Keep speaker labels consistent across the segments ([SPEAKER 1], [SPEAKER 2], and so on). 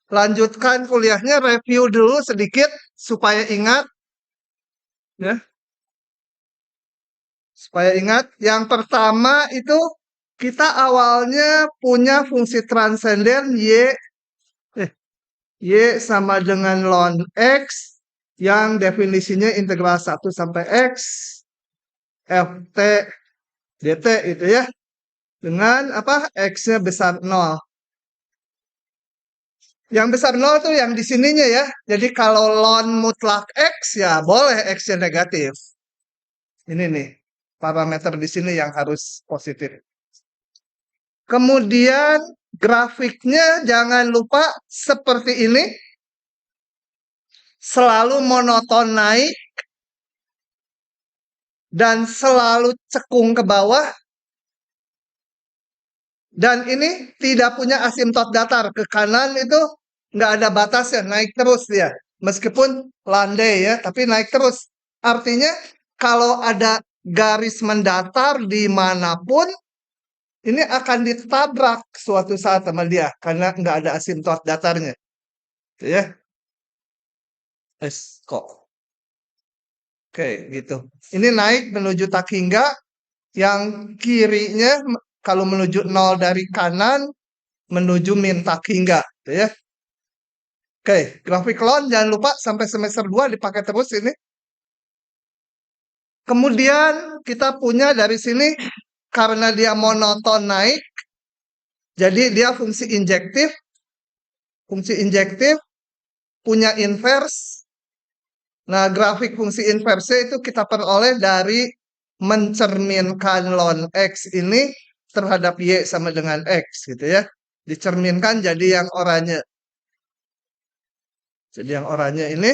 [SPEAKER 1] lanjutkan kuliahnya, review dulu sedikit supaya ingat. Ya. Supaya ingat, yang pertama itu kita awalnya punya fungsi transenden Y sama dengan ln X yang definisinya integral 1 sampai X Ft dt itu ya. Dengan apa? X-nya besar 0. Yang besar 0 tuh yang di sininya ya. Jadi kalau ln mutlak X ya boleh X-nya negatif. Ini nih, parameter di sini yang harus positif. Kemudian grafiknya jangan lupa seperti ini. Selalu monoton naik. Dan selalu cekung ke bawah. Dan ini tidak punya asimtot datar. Ke kanan itu nggak ada batasnya, naik terus dia. Meskipun landai ya, tapi naik terus. Artinya kalau ada garis mendatar dimanapun, ini akan ditabrak suatu saat sama dia. Karena nggak ada asimtot datarnya. Gitu ya. Kok. Oke, gitu. Ini naik menuju tak hingga. Yang kirinya kalau menuju 0 dari kanan, menuju min tak hingga. Gitu ya. Oke, grafik ln jangan lupa sampai semester 2 dipakai terus ini. Kemudian kita punya dari sini, karena dia monoton naik, jadi dia fungsi injektif. Fungsi injektif punya inverse. Nah, grafik fungsi inverse itu kita peroleh dari mencerminkan ln X ini terhadap Y sama dengan X gitu ya. Dicerminkan jadi yang oranye. Jadi yang oranye ini.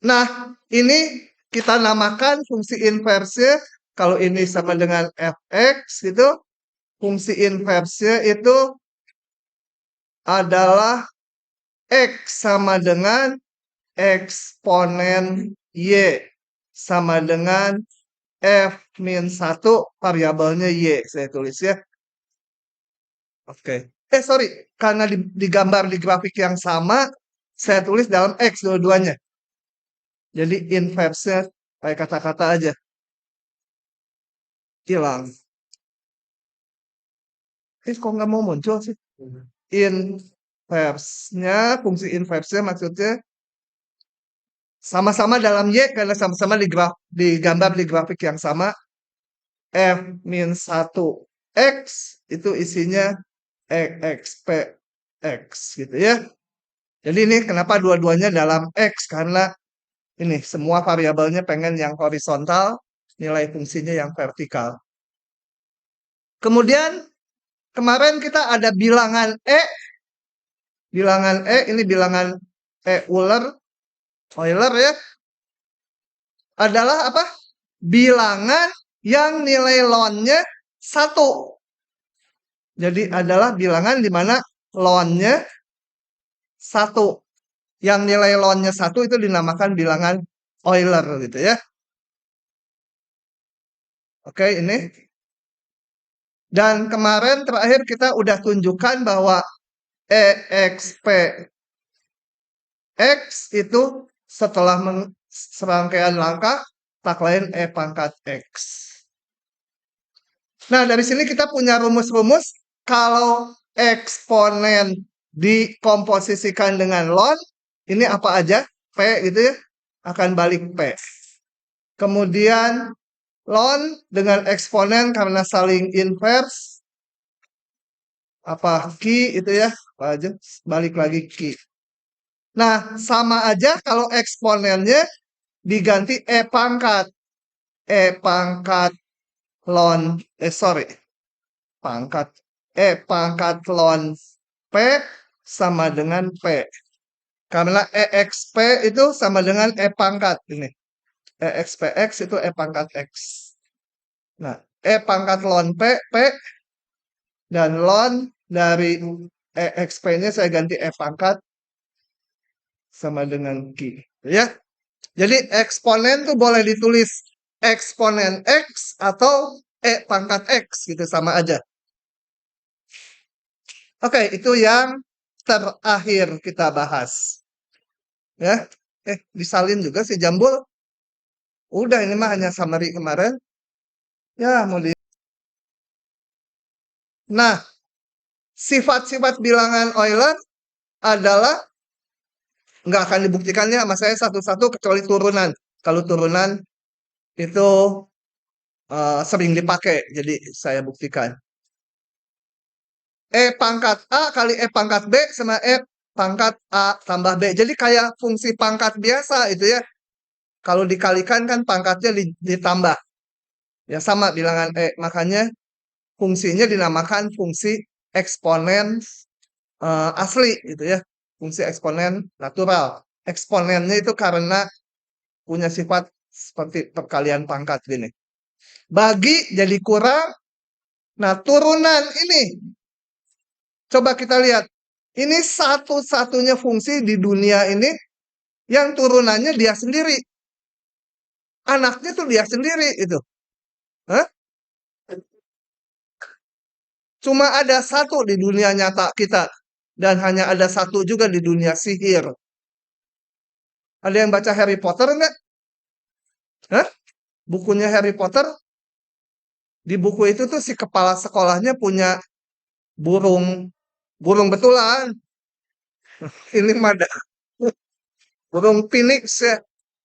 [SPEAKER 1] Nah, ini kita namakan fungsi inverse. Kalau ini sama dengan Fx gitu. Fungsi inverse itu adalah X sama dengan eksponen Y sama dengan F-1 variabelnya Y. Saya tulis ya. Oke. Sorry. Karena digambar di grafik yang sama, saya tulis dalam X dua-duanya. Jadi inverse kayak kata-kata aja. Hilang. Kok nggak mau muncul sih? Inverse-nya, fungsi inverse-nya maksudnya sama-sama dalam Y karena sama-sama digambar di grafik yang sama. F-1X itu isinya XP X gitu ya. Jadi ini kenapa dua-duanya dalam X, karena ini semua variabelnya pengen yang horizontal, nilai fungsinya yang vertikal. Kemudian kemarin kita ada bilangan E. Bilangan E ini bilangan Euler ya. Adalah apa? Bilangan yang nilai ln-nya 1. Jadi adalah bilangan di mana ln-nya 1. Yang nilai ln-nya 1 itu dinamakan bilangan Euler gitu ya. Oke, ini. Dan kemarin terakhir kita udah tunjukkan bahwa EXP X itu setelah serangkaian langkah tak lain E pangkat X. Nah, dari sini kita punya rumus-rumus. Kalau eksponen dikomposisikan dengan ln, ini apa aja? P gitu ya, akan balik P. Kemudian ln dengan eksponen karena saling inverse, apa Q itu ya, apa aja, balik lagi Q. Nah, sama aja kalau eksponennya diganti E pangkat. E pangkat ln, pangkat. E pangkat ln P sama dengan P. Karena EXP itu sama dengan E pangkat. Ini. EXPX itu E pangkat X. Nah, E pangkat ln P, P. Dan ln dari EXP-nya saya ganti E pangkat sama dengan Q. Ya. Jadi eksponen tuh boleh ditulis eksponen X atau E pangkat X gitu, sama aja. Oke, itu yang terakhir kita bahas. Ya, disalin juga si Jambul. Udah ini mah hanya summary kemarin. Ya, mau di. Nah, sifat-sifat bilangan Euler adalah nggak akan dibuktikannya sama saya satu-satu kecuali turunan. Kalau turunan itu sering dipakai, jadi saya buktikan. E pangkat A kali E pangkat B sama E pangkat A tambah B. Jadi kayak fungsi pangkat biasa itu ya. Kalau dikalikan kan pangkatnya ditambah. Ya sama bilangan E. Makanya fungsinya dinamakan fungsi eksponen asli gitu ya. Fungsi eksponen natural. Eksponennya itu karena punya sifat seperti perkalian pangkat gini. Bagi jadi kurang. Nah, turunan ini. Coba kita lihat. Ini satu-satunya fungsi di dunia ini yang turunannya dia sendiri. Anaknya tuh dia sendiri itu. Hah? Cuma ada satu di dunia nyata kita. Dan hanya ada satu juga di dunia sihir. Ada yang baca Harry Potter enggak? Hah? Bukunya Harry Potter. Di buku itu tuh si kepala sekolahnya punya burung. Burung betulan. Ini mada. Burung phoenix ya.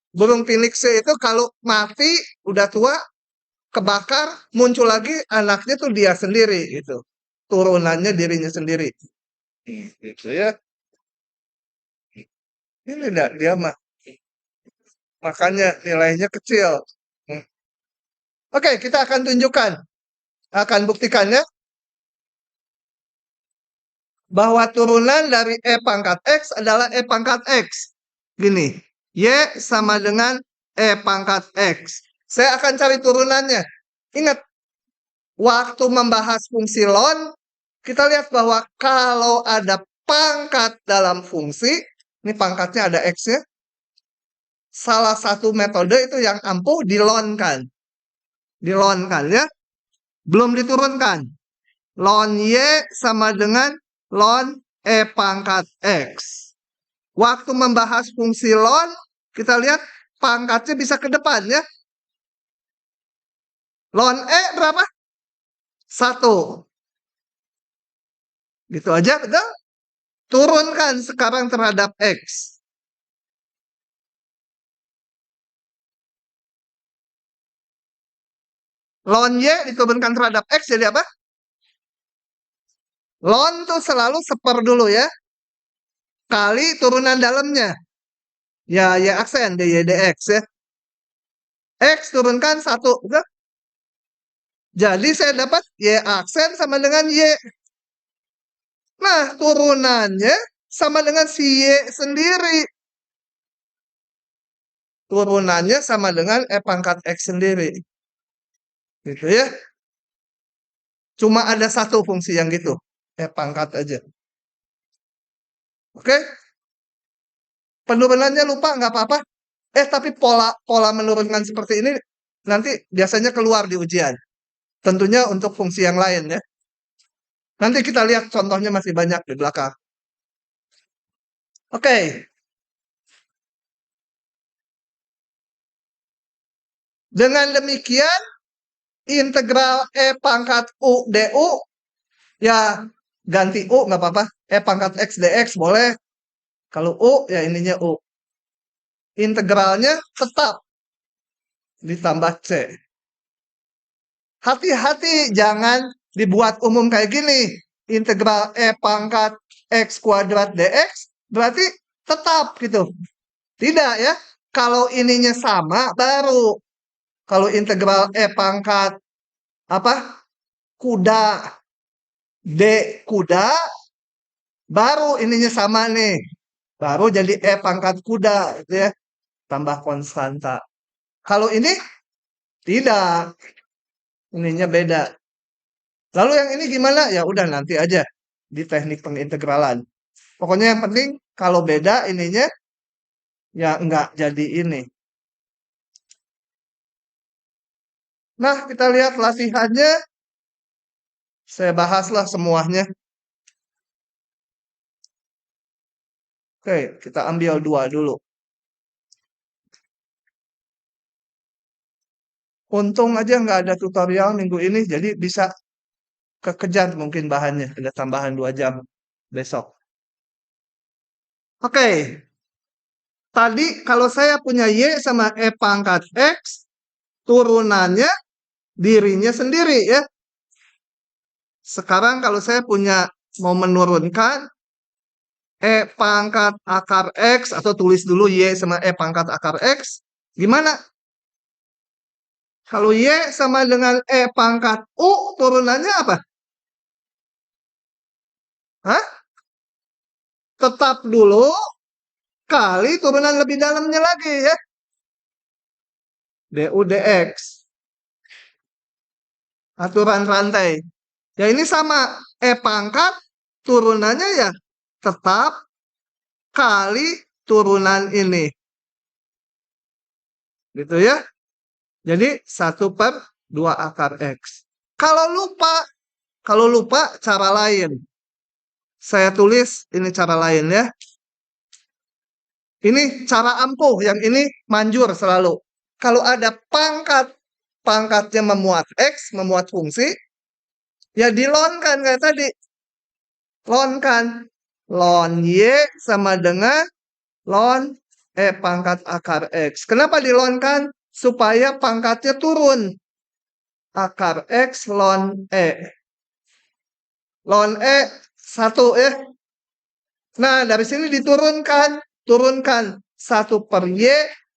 [SPEAKER 1] Burung phoenix itu kalau mati, udah tua, kebakar, muncul lagi anaknya tuh dia sendiri gitu. Turunannya dirinya sendiri. Gitu ya. Ini enggak dia mah. Makanya nilainya kecil. Hmm. Oke, kita akan tunjukkan. Akan buktikannya bahwa turunan dari E pangkat X adalah E pangkat X. Gini, Y sama dengan E pangkat X. Saya akan cari turunannya. Ingat, waktu membahas fungsi ln, kita lihat bahwa kalau ada pangkat dalam fungsi, ini pangkatnya ada X-nya, salah satu metode itu yang ampuh dilonkan. Dilonkan ya, belum diturunkan. Ln Y sama dengan ln E pangkat X. Waktu membahas fungsi ln, kita lihat pangkatnya bisa ke depan ya. Ln E berapa? 1. Gitu aja, betul? Turunkan sekarang terhadap X. Ln Y diturunkan terhadap X jadi apa? Ln tuh selalu seper dulu ya. Kali turunan dalamnya. Ya, Y aksen, dy dx ya. X turunkan 1. Betul? Jadi saya dapat Y aksen sama dengan Y. Nah, turunannya sama dengan si Y sendiri. Turunannya sama dengan E pangkat X sendiri. Gitu ya. Cuma ada satu fungsi yang gitu. E pangkat aja. Oke? Penurunannya lupa, nggak apa-apa. Tapi pola menurunkan seperti ini nanti biasanya keluar di ujian. Tentunya untuk fungsi yang lain ya. Nanti kita lihat contohnya masih banyak di belakang. Oke. Dengan demikian, integral E pangkat U du, ya ganti U nggak apa-apa. E pangkat X dx boleh. Kalau U, ya ininya U. Integralnya tetap ditambah C. Hati-hati, jangan dibuat umum kayak gini. Integral E pangkat X kuadrat dx, berarti tetap gitu. Tidak ya. Kalau ininya sama, baru. Kalau integral E pangkat apa? Kuda D kuda, baru ininya sama nih. Baru jadi E pangkat kuda gitu ya. Tambah konstanta. Kalau ini tidak. Ininya beda. Lalu yang ini gimana? Ya udah nanti aja di teknik pengintegralan. Pokoknya yang penting kalau beda ininya ya enggak jadi ini. Nah, kita lihat latihannya. Saya bahaslah semuanya. Oke, kita ambil 2 dulu. Untung aja nggak ada tutorial minggu ini, jadi bisa kekejar mungkin bahannya. Ada tambahan 2 jam besok. Oke, tadi kalau saya punya Y sama E pangkat X, turunannya dirinya sendiri ya. Sekarang kalau saya punya mau menurunkan E pangkat akar X, atau tulis dulu Y sama E pangkat akar X, gimana? Kalau Y sama dengan E pangkat U, turunannya apa? Hah? Tetap dulu, kali turunan lebih dalamnya lagi ya. DU DX. Aturan rantai. Ya ini sama. E pangkat, turunannya ya tetap kali turunan ini. Gitu ya. Jadi 1/2 akar X. Kalau lupa cara lain. Saya tulis ini cara lain ya. Ini cara ampuh, yang ini manjur selalu. Kalau ada pangkatnya memuat X, memuat fungsi, ya dilonkan kayak tadi. Lonkan. Lon Y sama dengan lon E pangkat akar X. Kenapa dilonkan? Supaya pangkatnya turun. Akar X lon E. Lon E 1 ya. Nah, dari sini diturunkan. Turunkan 1/Y,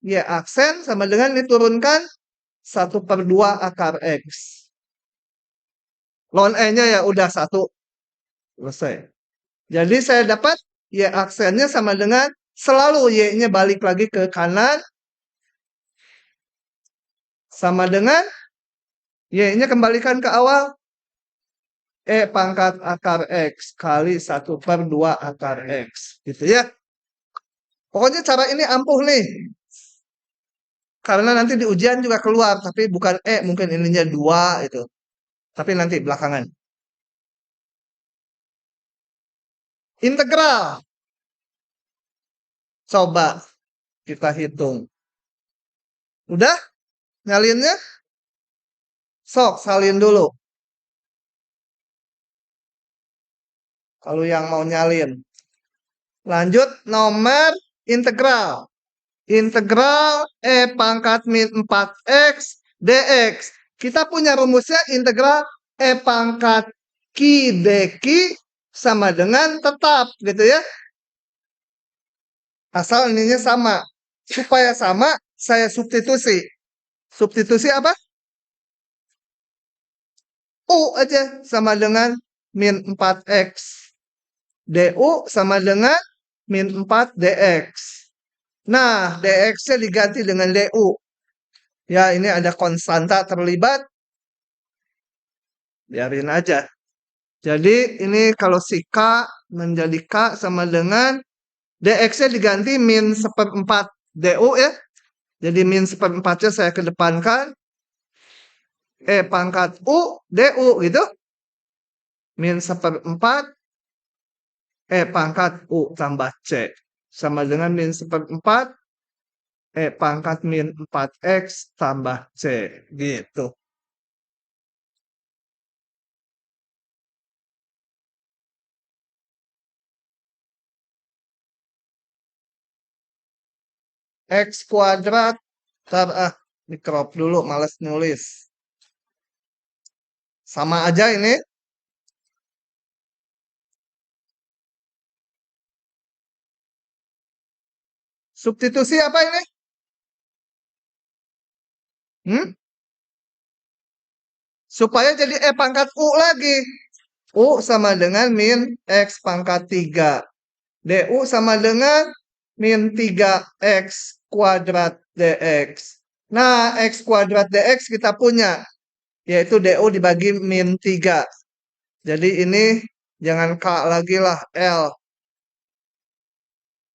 [SPEAKER 1] Y aksen, sama dengan diturunkan 1/2 akar X. Lon E-nya ya udah 1. Selesai. Jadi saya dapat Y aksennya sama dengan selalu Y-nya balik lagi ke kanan. Sama dengan Y-nya kembalikan ke awal. E pangkat akar X kali 1/2 akar X. Gitu ya. Pokoknya cara ini ampuh nih. Karena nanti di ujian juga keluar. Tapi bukan E, mungkin ininya 2 itu. Tapi nanti belakangan. Integral. Coba kita hitung. Udah? Nyalinnya? Sok, salin dulu. Kalau yang mau nyalin. Lanjut, nomor integral. Integral E pangkat min 4X dx. Kita punya rumusnya integral E pangkat Ki dq sama dengan tetap, gitu ya. Asal ininya sama. Supaya sama, saya substitusi. Substitusi apa? U aja sama dengan min 4X. DU sama dengan min 4 dx. Nah, dx-nya diganti dengan du. Ya, ini ada konstanta terlibat. Biarin aja. Jadi, ini kalau si K menjadi K sama dengan dx-nya diganti min 1/4 du ya. Jadi, min 1/4-nya saya kedepankan. E pangkat U, du gitu. Min 1/4 E pangkat U tambah C. Sama dengan min 1/4 E pangkat min 4X tambah C. Gitu. X kuadrat. Ntar di crop dulu, males nulis. Sama aja ini. Substitusi apa ini? Supaya jadi E pangkat U lagi. U sama dengan min X pangkat 3. DU sama dengan min 3X kuadrat DX. Nah, X kuadrat DX kita punya. Yaitu DU dibagi min 3. Jadi ini jangan K lagi lah, L.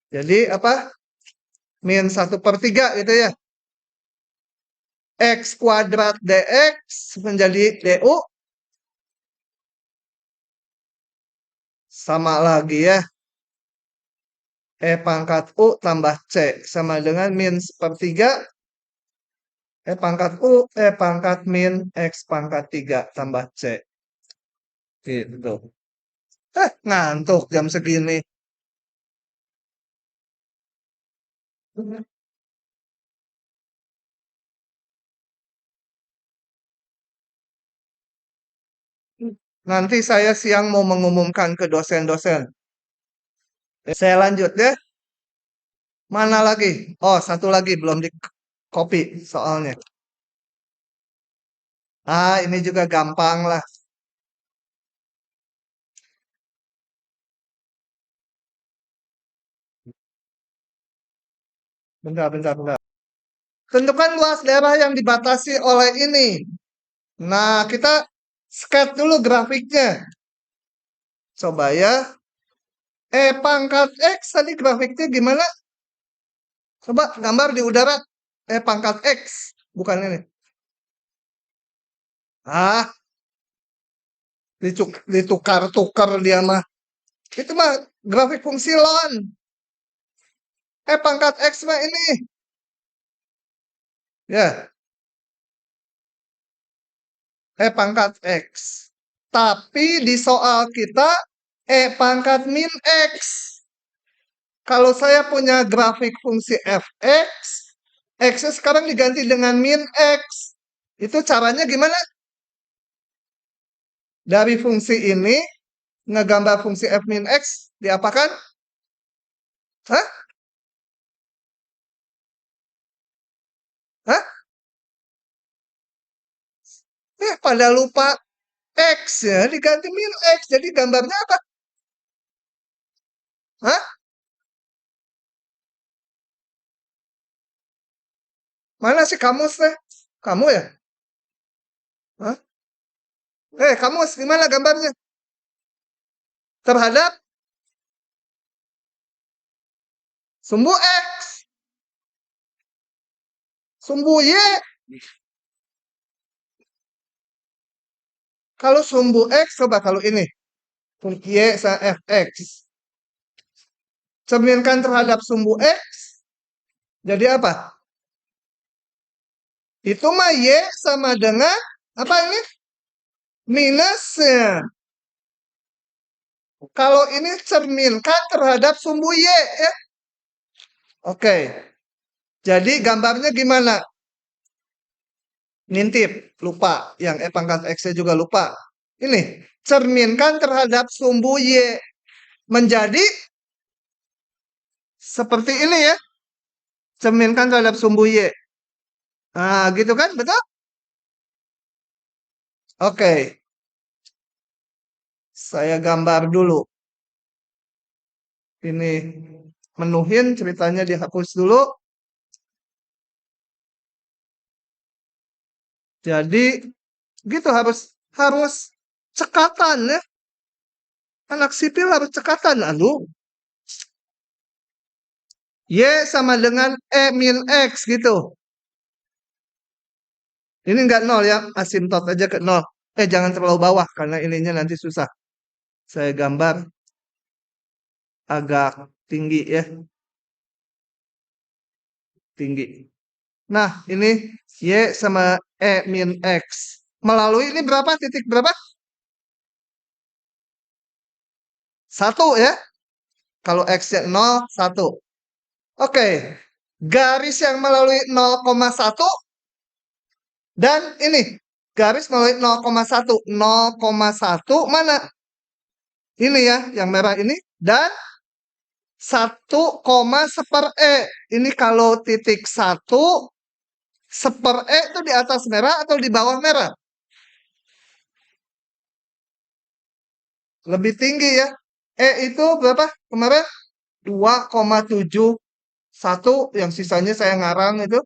[SPEAKER 1] Jadi apa? Min 1/3 gitu ya. X kuadrat DX menjadi DU. Sama lagi ya. E pangkat U tambah C sama dengan min sepertiga E pangkat U, E pangkat min X pangkat 3 tambah C. Gitu. Ngantuk jam segini. Nanti saya siang mau mengumumkan ke dosen-dosen. Saya lanjut ya. Mana lagi? Oh, satu lagi belum di copy soalnya. Ini juga gampang lah. Bentar, bentar, bentar. Tentukan luas daerah yang dibatasi oleh ini. Nah, kita sketch dulu grafiknya. Coba ya. Pangkat X tadi grafiknya gimana? Coba gambar di udara. Pangkat X. Bukan ini. Ditukar-tukar dia mah. Itu mah grafik fungsi ln. Pangkat X mah ini. Ya, pangkat X. Tapi di soal kita, pangkat min X. Kalau saya punya grafik fungsi fx, x sekarang diganti dengan min x. Itu caranya gimana? Dari fungsi ini, ngegambar fungsi f min x, diapakan? Hah? Hah? Pada lupa x ya, diganti min x. Jadi gambarnya apa? Hah? Mana sih kamus teh? Kamu ya? Hah? Kamus gimana gambarnya? Terhadap sumbu X. Sumbu Y. Kalau sumbu X, coba kalau ini. Y sama Fx. Cerminkan terhadap sumbu X. Jadi apa? Itu mah Y sama dengan, apa ini? Minusnya. Kalau ini cerminkan terhadap sumbu Y ya. Oke. Jadi gambarnya gimana? Ngintip, lupa. Yang pangkat X-nya juga lupa. Ini, cerminkan terhadap sumbu Y. Menjadi seperti ini ya. Cerminkan terhadap sumbu Y. Nah, gitu kan? Betul? Oke. Saya gambar dulu. Ini menuhin ceritanya dihapus dulu. Jadi gitu harus cekatan ya. Anak sipil harus cekatan. Aduh. Y sama dengan E min X gitu. Ini enggak nol ya. Asimtot aja ke nol. Jangan terlalu bawah karena ininya nanti susah. Saya gambar agak tinggi ya. Tinggi. Nah, ini Y sama E min X. Melalui ini berapa? Titik berapa? 1 ya. Kalau X-nya 0, 1. Oke. Garis yang melalui 0,1 dan ini. Garis melalui 0,1. 0,1 mana? Ini ya, yang merah ini. Dan 1, seper E. Ini kalau titik 1, seper E itu di atas merah atau di bawah merah? Lebih tinggi ya. Itu berapa kemarin? 2,71. Yang sisanya saya ngarang itu.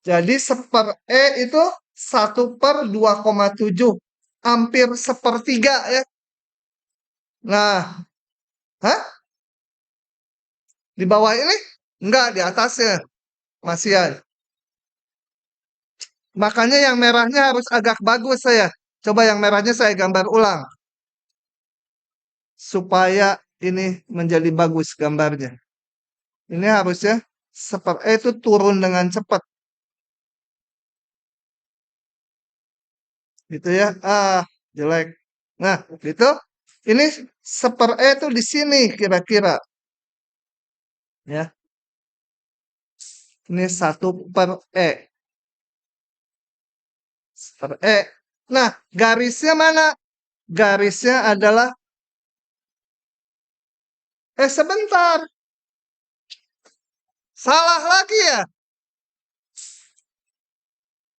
[SPEAKER 1] Jadi seper E itu 1/2,7. Hampir sepertiga ya. Nah, hah? Di bawah ini? Enggak, di atasnya. Masih ya. Makanya yang merahnya harus agak bagus saya. Coba yang merahnya saya gambar ulang. Supaya ini menjadi bagus gambarnya. Ini harusnya seper E itu turun dengan cepat. Gitu ya. Jelek. Nah, gitu. Ini seper E itu di sini kira-kira. Ya. Ini 1/E. Seper E. Nah, garisnya mana? Garisnya adalah sebentar. Salah lagi ya.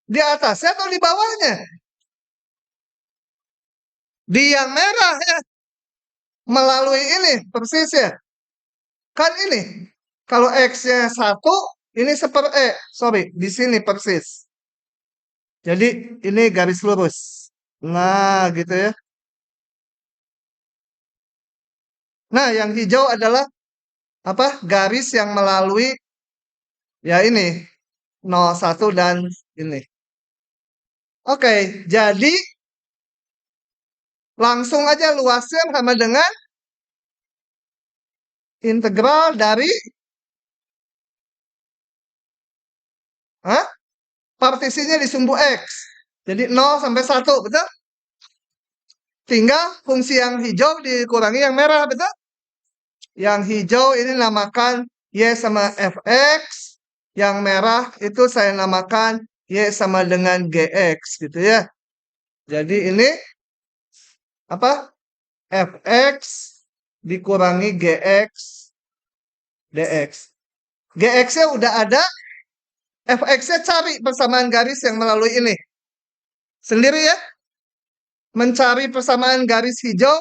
[SPEAKER 1] Di atasnya atau di bawahnya? Di yang merah ya. Melalui ini persis ya. Kan ini. Kalau X-nya 1, ini seper E. Sorry, di sini persis. Jadi ini garis lurus. Nah, gitu ya. Nah, yang hijau adalah apa? Garis yang melalui ya ini 01 dan ini. Oke, jadi langsung aja luasnya sama dengan integral dari partisinya di sumbu X. Jadi 0 sampai 1, betul? Tinggal fungsi yang hijau dikurangi yang merah, betul? Yang hijau ini namakan Y sama Fx. Yang merah itu saya namakan Y sama dengan Gx, gitu ya. Jadi ini apa? Fx dikurangi Gx dx. Gx-nya udah ada, Fx-nya cari persamaan garis yang melalui ini. Sendiri ya. Mencari persamaan garis hijau,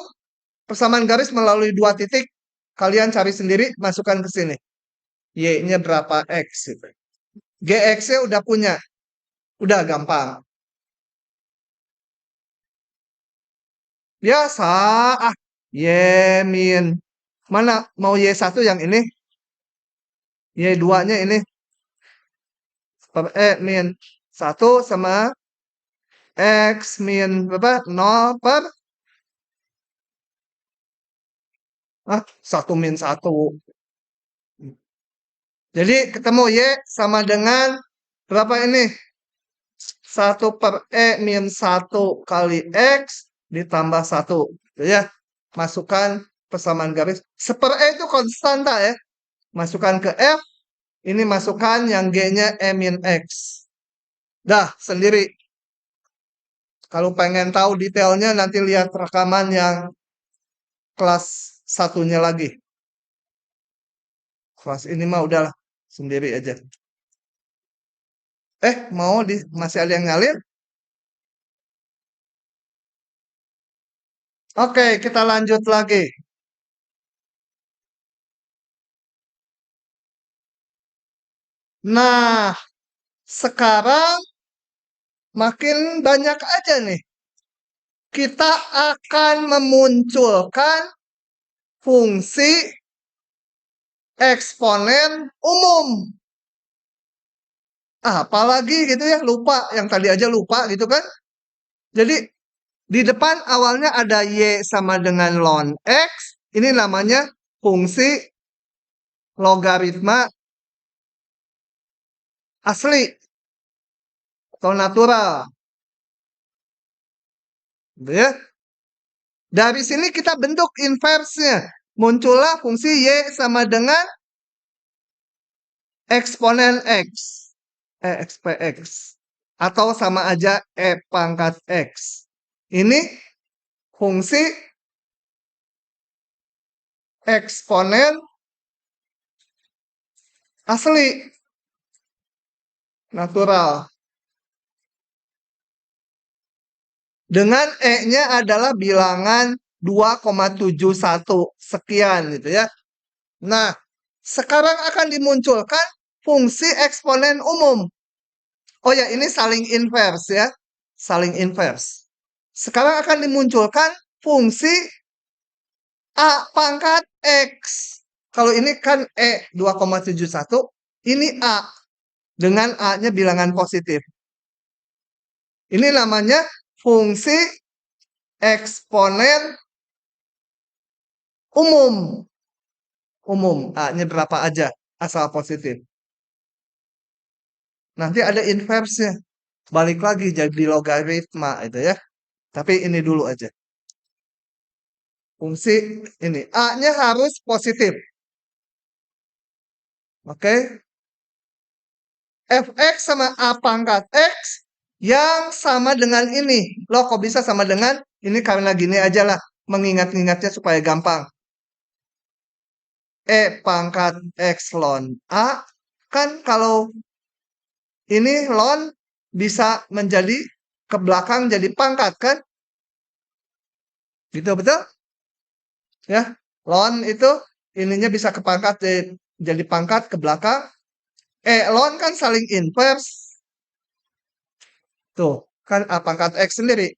[SPEAKER 1] persamaan garis melalui 2 titik. Kalian cari sendiri, masukkan ke sini. Y-nya berapa X. Gitu. Gx-nya udah punya. Udah gampang. Biasa. Y min. Mana mau Y1 yang ini? Y2-nya ini. Per E min 1 sama X min berapa? 0 per 1 min 1. Jadi ketemu Y sama dengan berapa ini? 1/E min 1 kali X ditambah 1. Ya. Masukkan persamaan garis. Seper E itu konstanta ya. Masukkan ke F. Ini masukkan yang G-nya E min X. Dah, sendiri. Kalau pengen tahu detailnya nanti lihat rekaman yang kelas satunya lagi. Kelas ini mah udahlah. Sendiri aja. Masih ada yang ngalir? Oke, kita lanjut lagi. Nah, sekarang makin banyak aja nih. Kita akan memunculkan fungsi eksponen umum. Apalagi gitu ya, lupa. Yang tadi aja lupa gitu kan. Jadi, di depan awalnya ada Y sama dengan ln X. Ini namanya fungsi logaritma asli atau natural. Gitu ya. Dari sini kita bentuk inversnya. Muncullah fungsi Y sama dengan eksponen X. XPX. Atau sama aja E pangkat X. Ini fungsi eksponen asli. Natural. Dengan E-nya adalah bilangan 2,71 sekian gitu ya. Nah, sekarang akan dimunculkan fungsi eksponen umum. Oh ya, ini saling inverse ya. Saling inverse. Sekarang akan dimunculkan fungsi A pangkat X. Kalau ini kan E 2,71, ini A. Dengan A-nya bilangan positif. Ini namanya fungsi eksponen Umum. Umum. A-nya berapa aja. Asal positif. Nanti ada inverse-nya. Balik lagi jadi logaritma itu ya. Tapi ini dulu aja. Fungsi ini. A-nya harus positif. Oke. Fx sama A pangkat X yang sama dengan ini. Loh kok bisa sama dengan ini karena gini aja lah. Mengingat-ingatnya supaya gampang. E pangkat X ln A. Kan kalau ini ln bisa menjadi ke belakang jadi pangkat kan? Gitu betul? Ya. Ln itu ininya bisa ke pangkat jadi pangkat ke belakang. Ln kan saling inverse. Tuh, kan A pangkat X sendiri.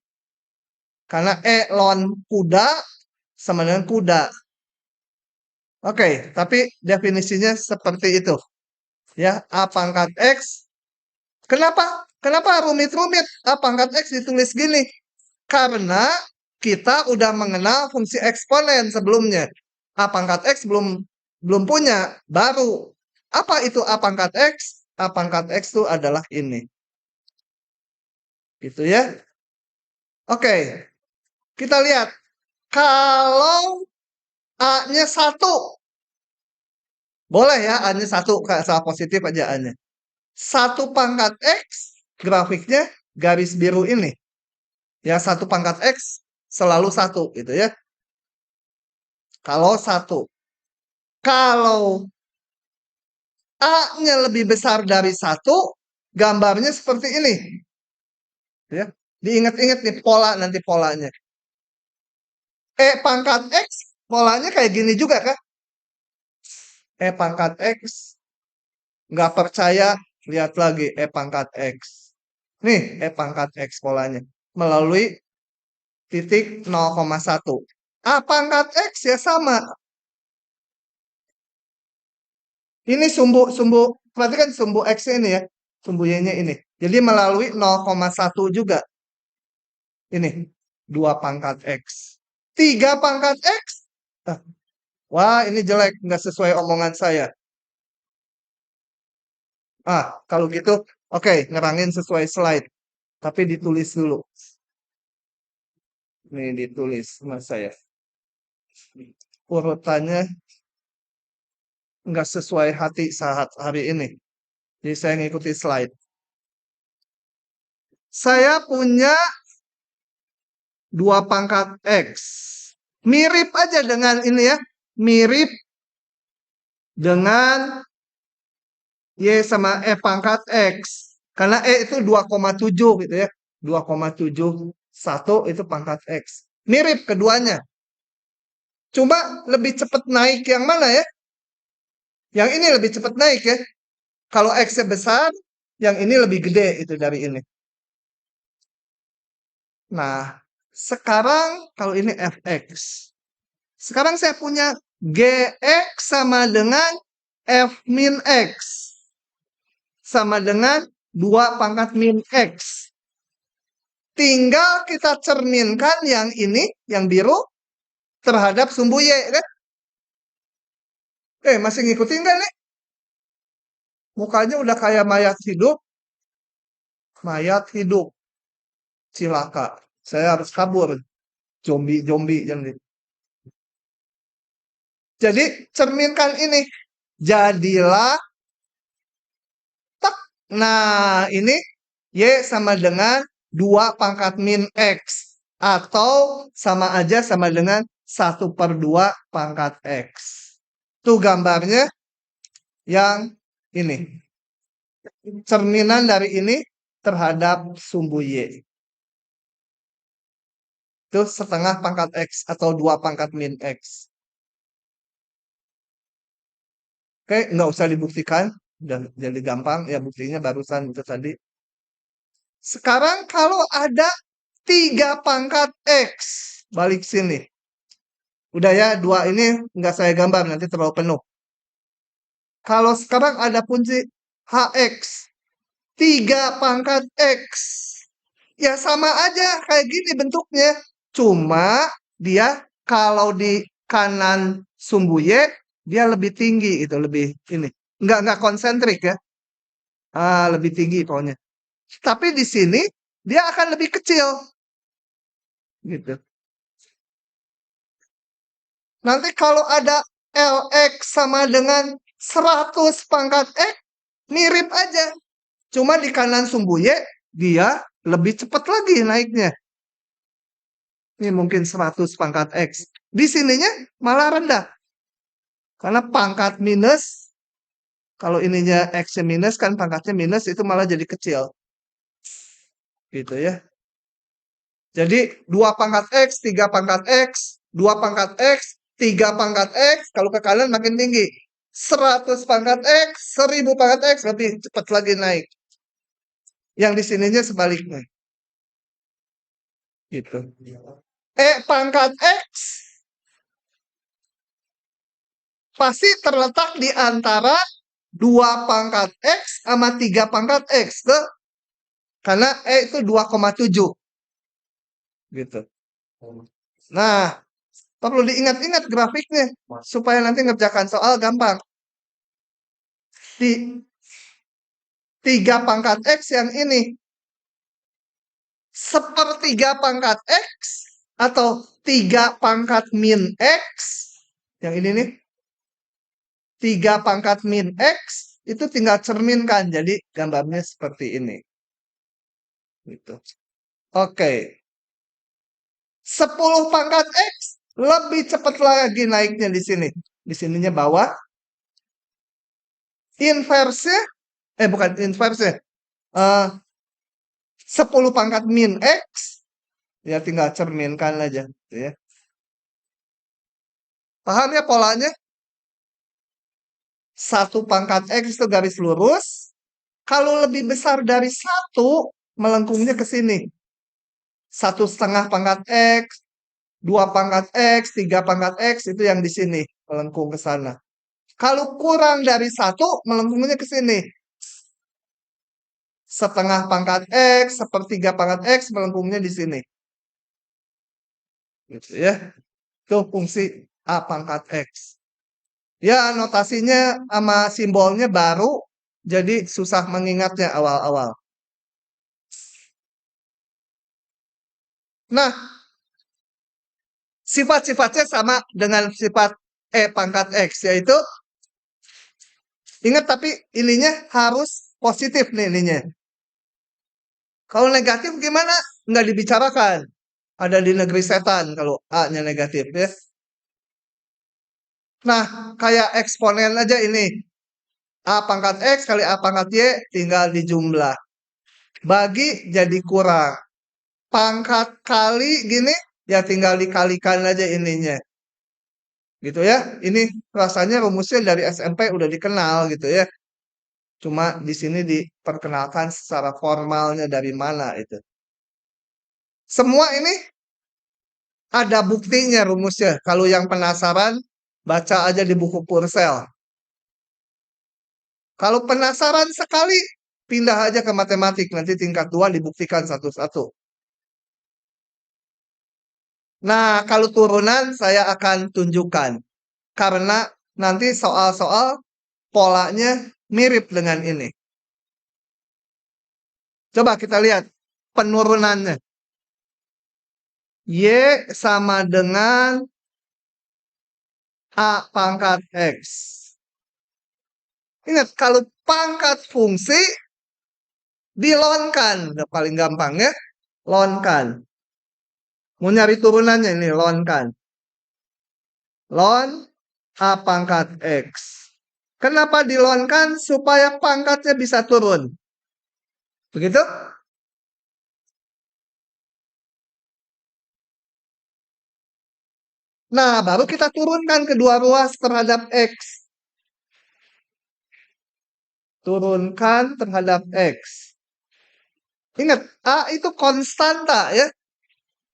[SPEAKER 1] Karena ln kuda sama dengan kuda. Oke, tapi definisinya seperti itu. Ya, A pangkat X. Kenapa? Kenapa rumit-rumit A pangkat X ditulis gini? Karena kita udah mengenal fungsi eksponen sebelumnya. A pangkat X belum punya, baru. Apa itu A pangkat X? A pangkat X itu adalah ini. Gitu ya. Oke, kita lihat. Kalau A-nya 1, boleh ya A-nya 1, salah positif aja A-nya. 1 pangkat X, grafiknya garis biru ini. Ya, 1 pangkat X selalu 1 gitu ya. Kalau 1. Kalau A-nya lebih besar dari 1, gambarnya seperti ini. Ya, diingat-ingat nih pola nanti polanya. Pangkat X, polanya kayak gini juga kan? Pangkat X, nggak percaya, lihat lagi pangkat X. Nih, pangkat X polanya. Melalui titik 0,1. A pangkat X ya sama. Ini sumbu, berarti kan sumbu X ini ya. Sumbu Y-nya ini. Jadi melalui 0,1 juga. Ini, 2 pangkat X. 3 pangkat X. Wah, ini jelek. Nggak sesuai omongan saya. Kalau gitu, oke, ngerangin sesuai slide. Tapi ditulis dulu. Ini ditulis sama saya. Urutannya nggak sesuai hati saat hari ini. Jadi saya ngikuti slide. Saya punya 2 pangkat X. Mirip aja dengan ini ya. Mirip dengan Y sama pangkat X. Karena itu 2,7 gitu ya. 2,71 itu pangkat X. Mirip keduanya. Cuma lebih cepat naik yang mana ya? Yang ini lebih cepat naik ya. Kalau X-nya besar, yang ini lebih gede itu dari ini. Nah, sekarang kalau ini Fx. Sekarang saya punya Gx sama dengan F min X. Sama dengan 2 pangkat min X. Tinggal kita cerminkan yang ini, yang biru, terhadap sumbu Y kan? Masih ngikutin kan nih? Mukanya udah kayak mayat hidup. Mayat hidup. Cilaka. Saya harus kabur. Zombie yang gitu. Jadi cerminkan ini. Jadilah tak. Nah, ini Y sama dengan 2 pangkat min X. Atau sama aja sama dengan 1/2 pangkat X. Tuh gambarnya yang ini. Cerminan dari ini terhadap sumbu Y. Itu setengah pangkat X atau 2 pangkat min X. Oke, nggak usah dibuktikan. Dan jadi gampang. Ya buktinya barusan itu tadi. Sekarang kalau ada 3 pangkat X. Balik sini. Udah ya, 2 ini nggak saya gambar. Nanti terlalu penuh. Kalau sekarang ada kunci HX. 3 pangkat X. Ya sama aja kayak gini bentuknya. Cuma dia kalau di kanan sumbu Y, dia lebih tinggi itu, lebih ini. Enggak konsentrik ya. Lebih tinggi pokoknya. Tapi di sini dia akan lebih kecil. Gitu. Nanti kalau ada Lx sama dengan 100 pangkat X, mirip aja. Cuma di kanan sumbu Y, dia lebih cepat lagi naiknya. Ini mungkin 100 pangkat X. Di sininya malah rendah. Karena pangkat minus, kalau ininya X-nya minus, kan pangkatnya minus, itu malah jadi kecil. Gitu ya. Jadi 2 pangkat X, 3 pangkat X, 2 pangkat X, 3 pangkat X, kalau ke kanan makin tinggi. 100 pangkat X, 1000 pangkat X, lebih cepat lagi naik. Yang di sininya sebaliknya. Gitu. Pangkat X pasti terletak di antara 2 pangkat X sama 3 pangkat X. Karena itu 2,7. Gitu. Nah, perlu diingat-ingat grafiknya. Supaya nanti ngerjakan soal gampang. Di 3 pangkat X yang ini. 1/3 pangkat X. Atau 3 pangkat min X. Yang ini nih. 3 pangkat min X. Itu tinggal cerminkan. Jadi gambarnya seperti ini. Gitu. Oke. 10 pangkat X. Lebih cepat lagi naiknya di sini. Di sininya bawah. Inverse. Bukan inverse. 10 pangkat min X. Ya tinggal cerminkan aja. Ya. Paham ya polanya? 1 pangkat X itu garis lurus. Kalau lebih besar dari 1, melengkungnya ke sini. 1,5 pangkat X, 2 pangkat X, 3 pangkat X, itu yang di sini. Melengkung ke sana. Kalau kurang dari 1, melengkungnya ke sini. 1/2 pangkat X, 1/3 pangkat X, melengkungnya di sini. Gitu ya. Itu fungsi A pangkat X. Ya, notasinya sama simbolnya baru, jadi susah mengingatnya awal-awal. Nah, sifat-sifatnya sama dengan sifat pangkat X, yaitu, ingat tapi ininya harus positif nih ininya. Kalau negatif gimana? Nggak dibicarakan. Ada di negeri setan kalau A-nya negatif ya. Nah, kayak eksponen aja ini. A pangkat X kali A pangkat Y tinggal dijumlah. Bagi jadi kurang. Pangkat kali gini, ya tinggal dikalikan aja ininya. Gitu ya. Ini rasanya rumusnya dari SMP udah dikenal gitu ya. Cuma di sini diperkenalkan secara formalnya dari mana itu. Semua ini ada buktinya rumusnya. Kalau yang penasaran, baca aja di buku Purcell. Kalau penasaran sekali, pindah aja ke matematik. Nanti tingkat 2 dibuktikan satu-satu. Nah, kalau turunan saya akan tunjukkan. Karena nanti soal-soal polanya mirip dengan ini. Coba kita lihat penurunannya. Y sama dengan A pangkat X. Ingat, kalau pangkat fungsi, dilonkan. Udah paling gampang ya. Lonkan. Mau nyari turunannya ini, lonkan. Lon A pangkat X. Kenapa dilonkan? Supaya pangkatnya bisa turun. Begitu? Nah, baru kita turunkan kedua ruas terhadap X. Turunkan terhadap X. Ingat, A itu konstanta ya.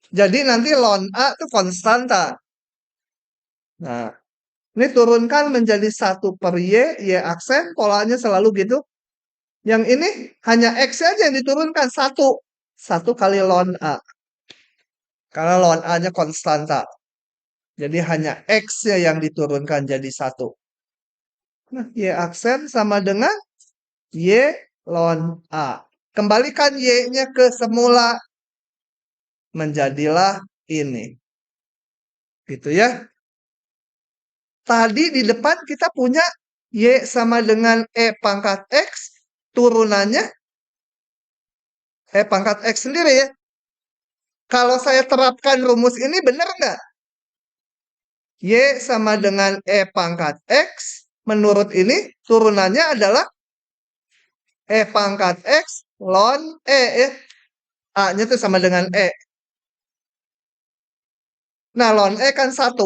[SPEAKER 1] Jadi nanti ln A itu konstanta. Nah, ini turunkan menjadi 1/Y, Y aksen, polanya selalu gitu. Yang ini hanya X aja yang diturunkan, 1. 1 kali ln A. Karena ln A-nya konstanta. Jadi hanya X-nya yang diturunkan jadi 1. Nah, Y aksen sama dengan Y ln A. Kembalikan Y-nya ke semula. Menjadilah ini. Gitu ya. Tadi di depan kita punya Y sama dengan E pangkat X. Turunannya E pangkat X sendiri ya. Kalau saya terapkan rumus ini benar nggak? Y sama dengan E pangkat X. Menurut ini turunannya adalah E pangkat X ln E ya. A-nya itu sama dengan E. Nah, ln E kan 1.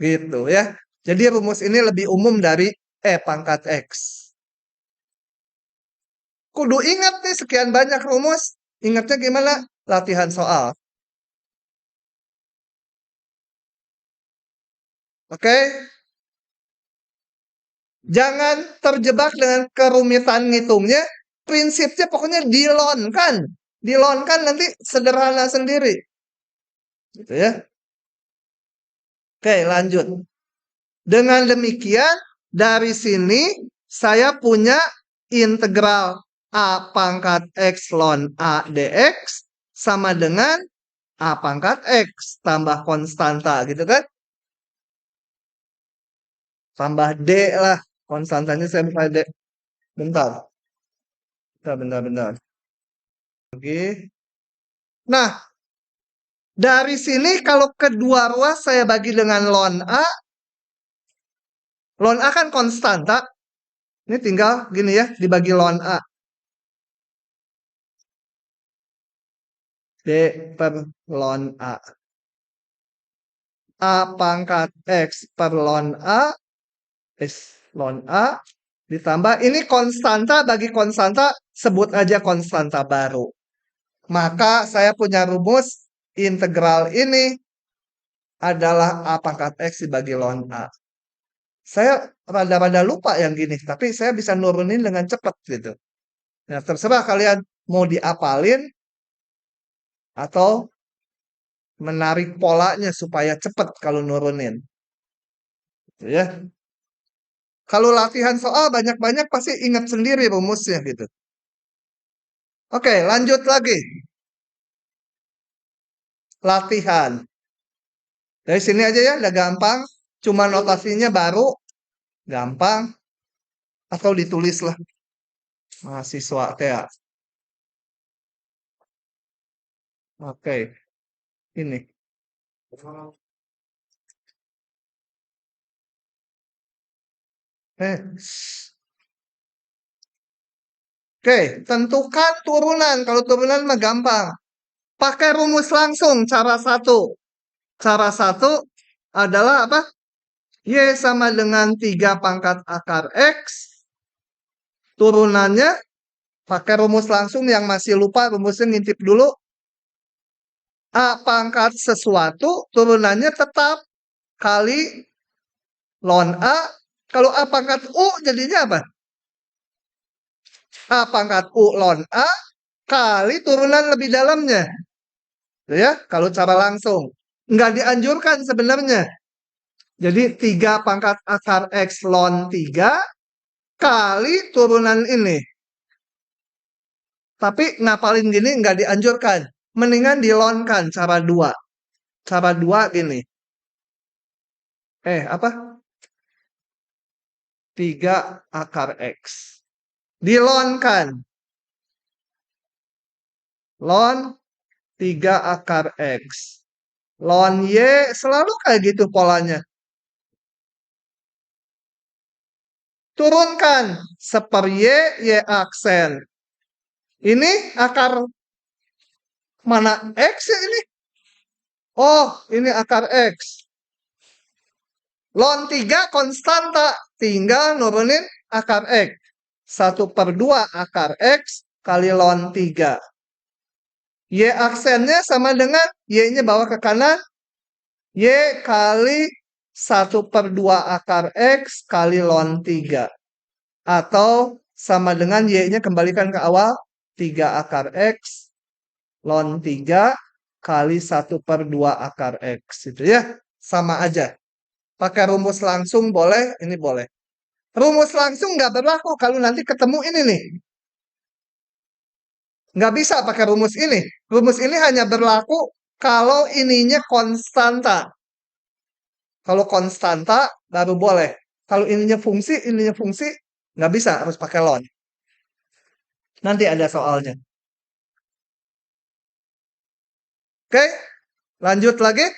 [SPEAKER 1] Gitu ya. Jadi rumus ini lebih umum dari E pangkat X. Kudu ingat nih sekian banyak rumus. Ingatnya gimana? Latihan soal. Oke? Jangan terjebak dengan kerumitan ngitungnya. Prinsipnya pokoknya dilonkan. Dilonkan nanti sederhana sendiri. Gitu ya. Oke, lanjut. Dengan demikian, dari sini saya punya integral A pangkat X ln A dx sama dengan A pangkat X tambah konstanta gitu kan. Tambah D lah. Konstantanya saya pakai D. Bentar. Bentar. Oke. Nah, dari sini kalau kedua ruas saya bagi dengan ln A. Ln A kan konstanta. Ini tinggal gini ya, dibagi ln A. D per ln A. A pangkat X per ln A. X ln A. Ditambah, ini konstanta bagi konstanta, sebut aja konstanta baru. Maka saya punya rumus integral ini adalah A pangkat X dibagi ln A. Saya rada-rada lupa yang gini, tapi saya bisa nurunin dengan cepat gitu. Nah, terserah kalian mau diapalin atau menarik polanya supaya cepat kalau nurunin. Gitu ya. Kalau latihan soal banyak-banyak pasti ingat sendiri rumusnya gitu. Oke, lanjut lagi. Latihan. Dari sini aja ya, udah gampang. Cuma notasinya baru. Gampang. Atau ditulis lah. Mahasiswa ya. Oke. Ini. Oke, tentukan turunan. Kalau turunan mah gampang. Pakai rumus langsung, cara satu. Cara satu adalah apa? Y sama dengan 3 pangkat akar X. Turunannya, pakai rumus langsung yang masih lupa, rumusnya ngintip dulu. A pangkat sesuatu, turunannya tetap kali ln A. Kalau A pangkat U, jadinya apa? A pangkat U ln A kali turunan lebih dalamnya. Ya, kalau cara langsung. Nggak dianjurkan sebenarnya. Jadi 3 pangkat akar X ln 3 kali turunan ini. Tapi ngapalin gini nggak dianjurkan. Mendingan dilonkan cara 2. Cara 2 gini. Apa? 3 akar X. Dilonkan. Ln 3 akar X. Ln Y selalu kayak gitu polanya. Turunkan. Seper Y aksen. Ini akar mana X ya ini? Oh, ini akar X. Ln 3 konstanta. Tinggal nurunin akar X. 1/2 akar X kali ln 3. Y aksennya sama dengan Y-nya bawa ke kanan. Y kali 1/2 akar X kali ln 3. Atau sama dengan Y-nya kembalikan ke awal. 3 akar X ln 3 kali 1/2 akar X. Itu ya. Sama aja. Pakai rumus langsung boleh, ini boleh. Rumus langsung nggak berlaku kalau nanti ketemu ini nih. Nggak bisa pakai rumus ini. Rumus ini hanya berlaku kalau ininya konstanta. Kalau konstanta baru boleh. Kalau ininya fungsi, nggak bisa, harus pakai ln. Nanti ada soalnya. Oke, lanjut lagi.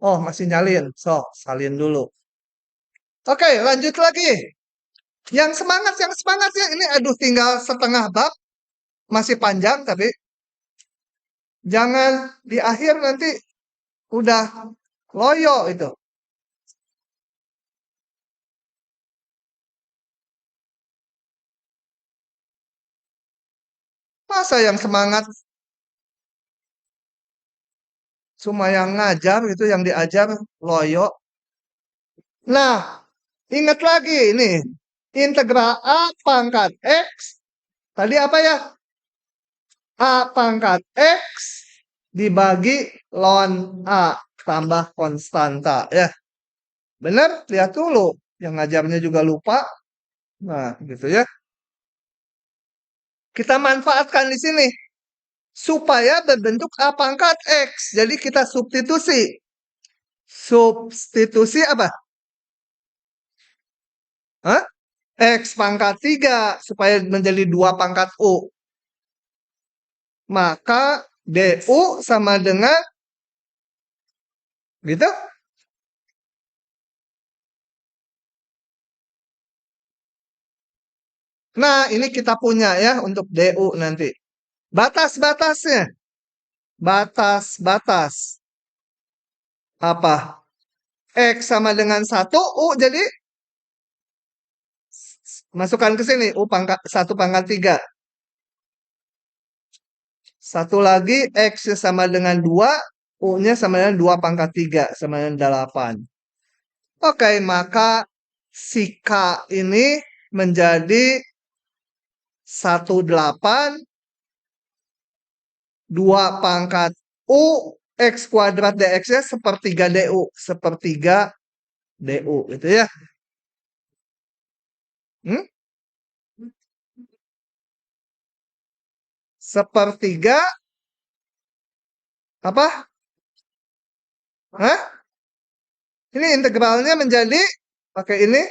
[SPEAKER 1] Oh, masih nyalin. So, salin dulu. Oke, lanjut lagi. Yang semangat ya. Ini aduh tinggal setengah bab. Masih panjang tapi jangan di akhir nanti udah loyo itu. Masa yang semangat cuma yang ngajar itu yang diajar loyo. Nah, ingat lagi ini. Integral A pangkat X. Tadi apa ya? A pangkat X dibagi ln A tambah konstanta. Ya, benar? Lihat dulu. Yang ngajarnya juga lupa. Nah, gitu ya. Kita manfaatkan di sini. Supaya berbentuk A pangkat X. Jadi kita substitusi. Substitusi apa? Hah? X pangkat 3 supaya menjadi 2 pangkat U. Maka DU sama dengan gitu. Nah, ini kita punya ya untuk DU nanti. Batas-batasnya. Batas-batas. Apa? X sama dengan 1, U jadi masukkan ke sini. U pangkat 1 pangkat 3. Satu lagi X sama dengan 2, U-nya sama dengan 2 pangkat 3, sama dengan 8. Oke, maka si K ini menjadi 18, 2 pangkat U, X kuadrat DX-nya sepertiga DU. Sepertiga DU, gitu ya. Hmm? Sepertiga apa? Hah? Ini integralnya menjadi pakai ini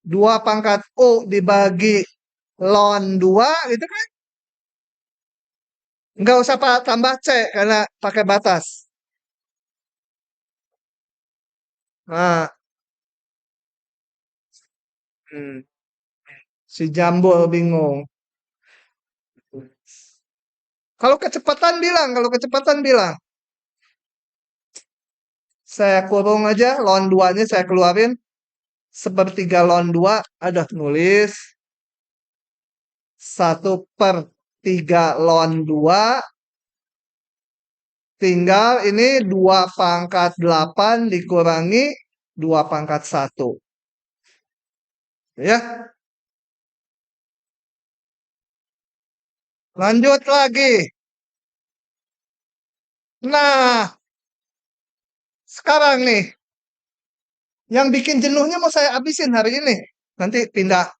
[SPEAKER 1] 2 pangkat U dibagi ln 2 gitu kan? Nggak usah tambah C karena pakai batas. Nah, si Jambul bingung. Kalau kecepatan bilang. Saya kurung aja, ln 2-nya saya keluarin. Sepertiga ln 2, ada nulis. 1/3 ln 2. Tinggal ini 2 pangkat 8 dikurangi 2 pangkat 1. Ya. Lanjut lagi. Nah, sekarang nih. Yang bikin jenuhnya mau saya habisin hari ini. Nanti pindah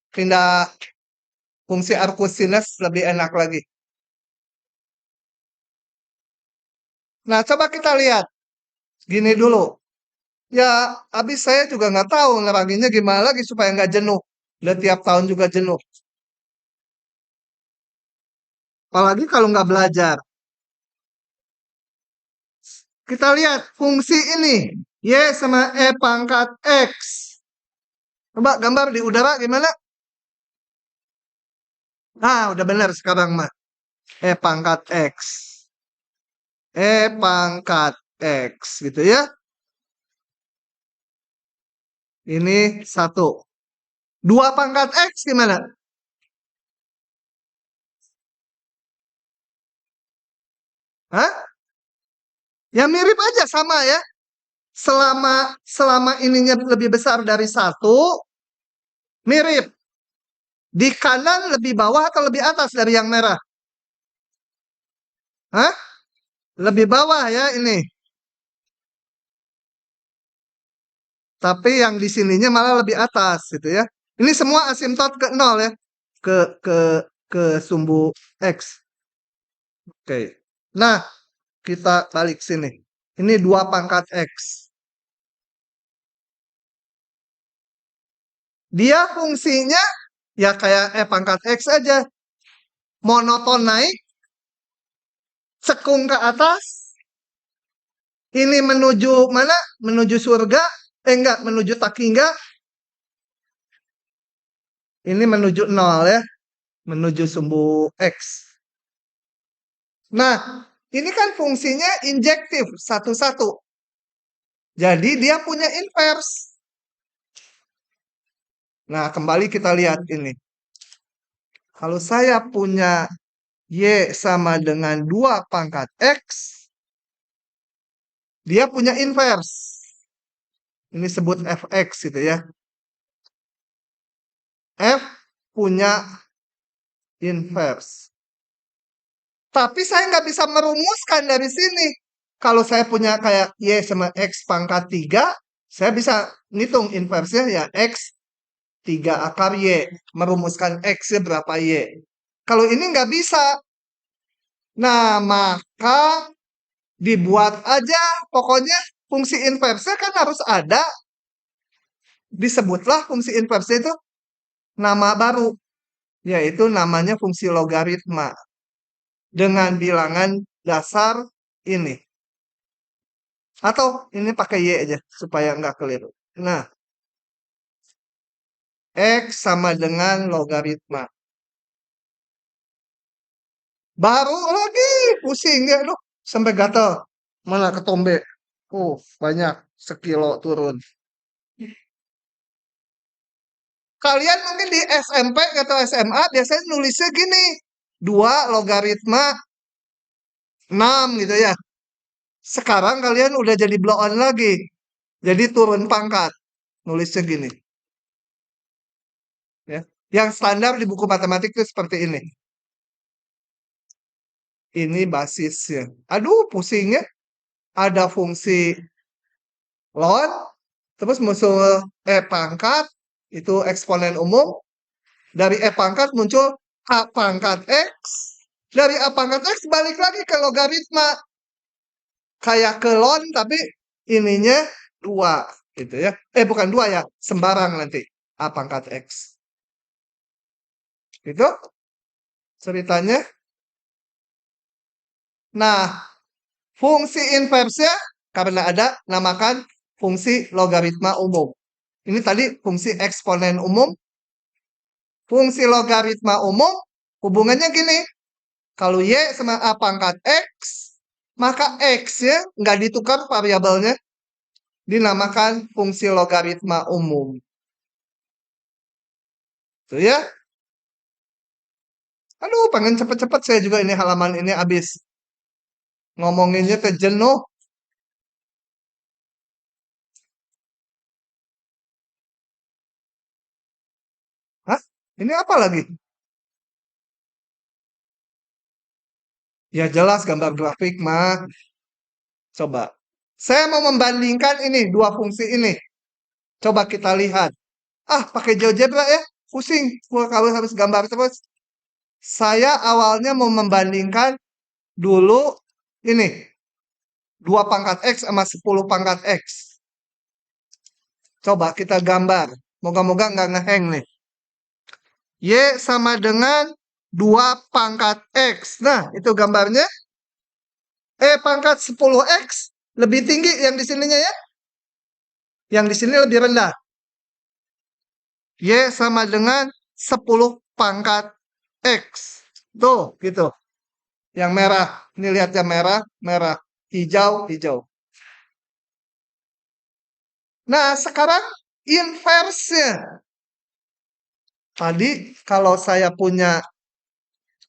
[SPEAKER 1] fungsi arcus sinus lebih enak lagi. Nah, coba kita lihat. Gini dulu. Ya, habis saya juga nggak tahu ngeraginya gimana lagi supaya nggak jenuh. Udah tiap tahun juga jenuh. Apalagi kalau nggak belajar. Kita lihat fungsi ini. Y sama E pangkat X. Coba gambar di udara gimana? Nah, udah benar sekarang mah. E pangkat X. E pangkat X gitu ya. Ini 1. 2 pangkat X gimana? Hah? Ya mirip aja sama ya. Selama ininya lebih besar dari 1, mirip. Di kanan lebih bawah atau lebih atas dari yang merah? Hah? Lebih bawah ya ini. Tapi yang di sininya malah lebih atas gitu ya. Ini semua asimtot ke nol ya. Ke ke ke sumbu X. Oke. Nah, kita balik sini. Ini 2 pangkat X. Dia fungsinya ya kayak pangkat X aja. Monoton naik, cekung ke atas. Ini menuju mana? Menuju surga. Enggak, menuju Takinga. Ini menuju nol ya. Menuju sumbu X. Nah, ini kan fungsinya injektif satu-satu. Jadi dia punya inverse. Nah, kembali kita lihat ini. Kalau saya punya Y sama dengan 2 pangkat X, dia punya inverse. Ini sebut fx gitu ya. F punya inverse. Tapi saya nggak bisa merumuskan dari sini. Kalau saya punya kayak Y sama X pangkat 3, saya bisa ngitung inverse-nya ya X 3 akar Y. Merumuskan X-nya berapa Y. Kalau ini nggak bisa. Nah, maka dibuat aja. Pokoknya fungsi inverse kan harus ada. Disebutlah fungsi inverse itu nama baru. Yaitu namanya fungsi logaritma. Dengan bilangan dasar ini. Atau ini pakai Y aja supaya nggak keliru. Nah, X sama dengan logaritma. Baru lagi pusing ya loh. Sampai gatal. Mana ketombe. Banyak. Sekilo turun. Kalian mungkin di SMP atau SMA biasanya nulisnya gini. 2 logaritma 6 gitu ya. Sekarang kalian udah jadi blow on lagi. Jadi turun pangkat. Nulisnya gini. Ya. Yang standar di buku matematik itu seperti ini. Ini basisnya. Aduh, pusingnya. Ada fungsi ln, terus muncul pangkat, itu eksponen umum. Dari pangkat muncul a pangkat x. Dari a pangkat x balik lagi ke logaritma. Kayak ke ln, tapi ininya 2. Gitu ya. Bukan 2 ya, sembarang nanti. A pangkat x. Itu ceritanya. Nah, fungsi inverse-nya karena ada namakan fungsi logaritma umum. Ini tadi fungsi eksponen umum. Fungsi logaritma umum hubungannya gini. Kalau Y sama A pangkat X, maka X-nya nggak ditukar variabelnya. Dinamakan fungsi logaritma umum. Tuh ya. Aduh, pengen cepet-cepet saya juga ini halaman ini habis. Ngomonginnya ke jenuh. Hah? Ini apa lagi? Ya jelas gambar grafik mah. Coba. Saya mau membandingkan ini, 2 fungsi ini. Coba kita lihat. Pakai GeoGebra ya. Pusing. Kalau harus gambar terus. Saya awalnya mau membandingkan dulu ini. 2 pangkat X sama 10 pangkat X. Coba kita gambar. Moga-moga nggak ngeheng nih. Y sama dengan 2 pangkat X. Nah, itu gambarnya. Pangkat 10X lebih tinggi yang di sininya ya. Yang di sini lebih rendah. Y sama dengan 10 pangkat X. Tuh, gitu. Yang merah. Ini lihat yang merah, merah. Hijau, hijau. Nah, sekarang inverse-nya. Tadi kalau saya punya,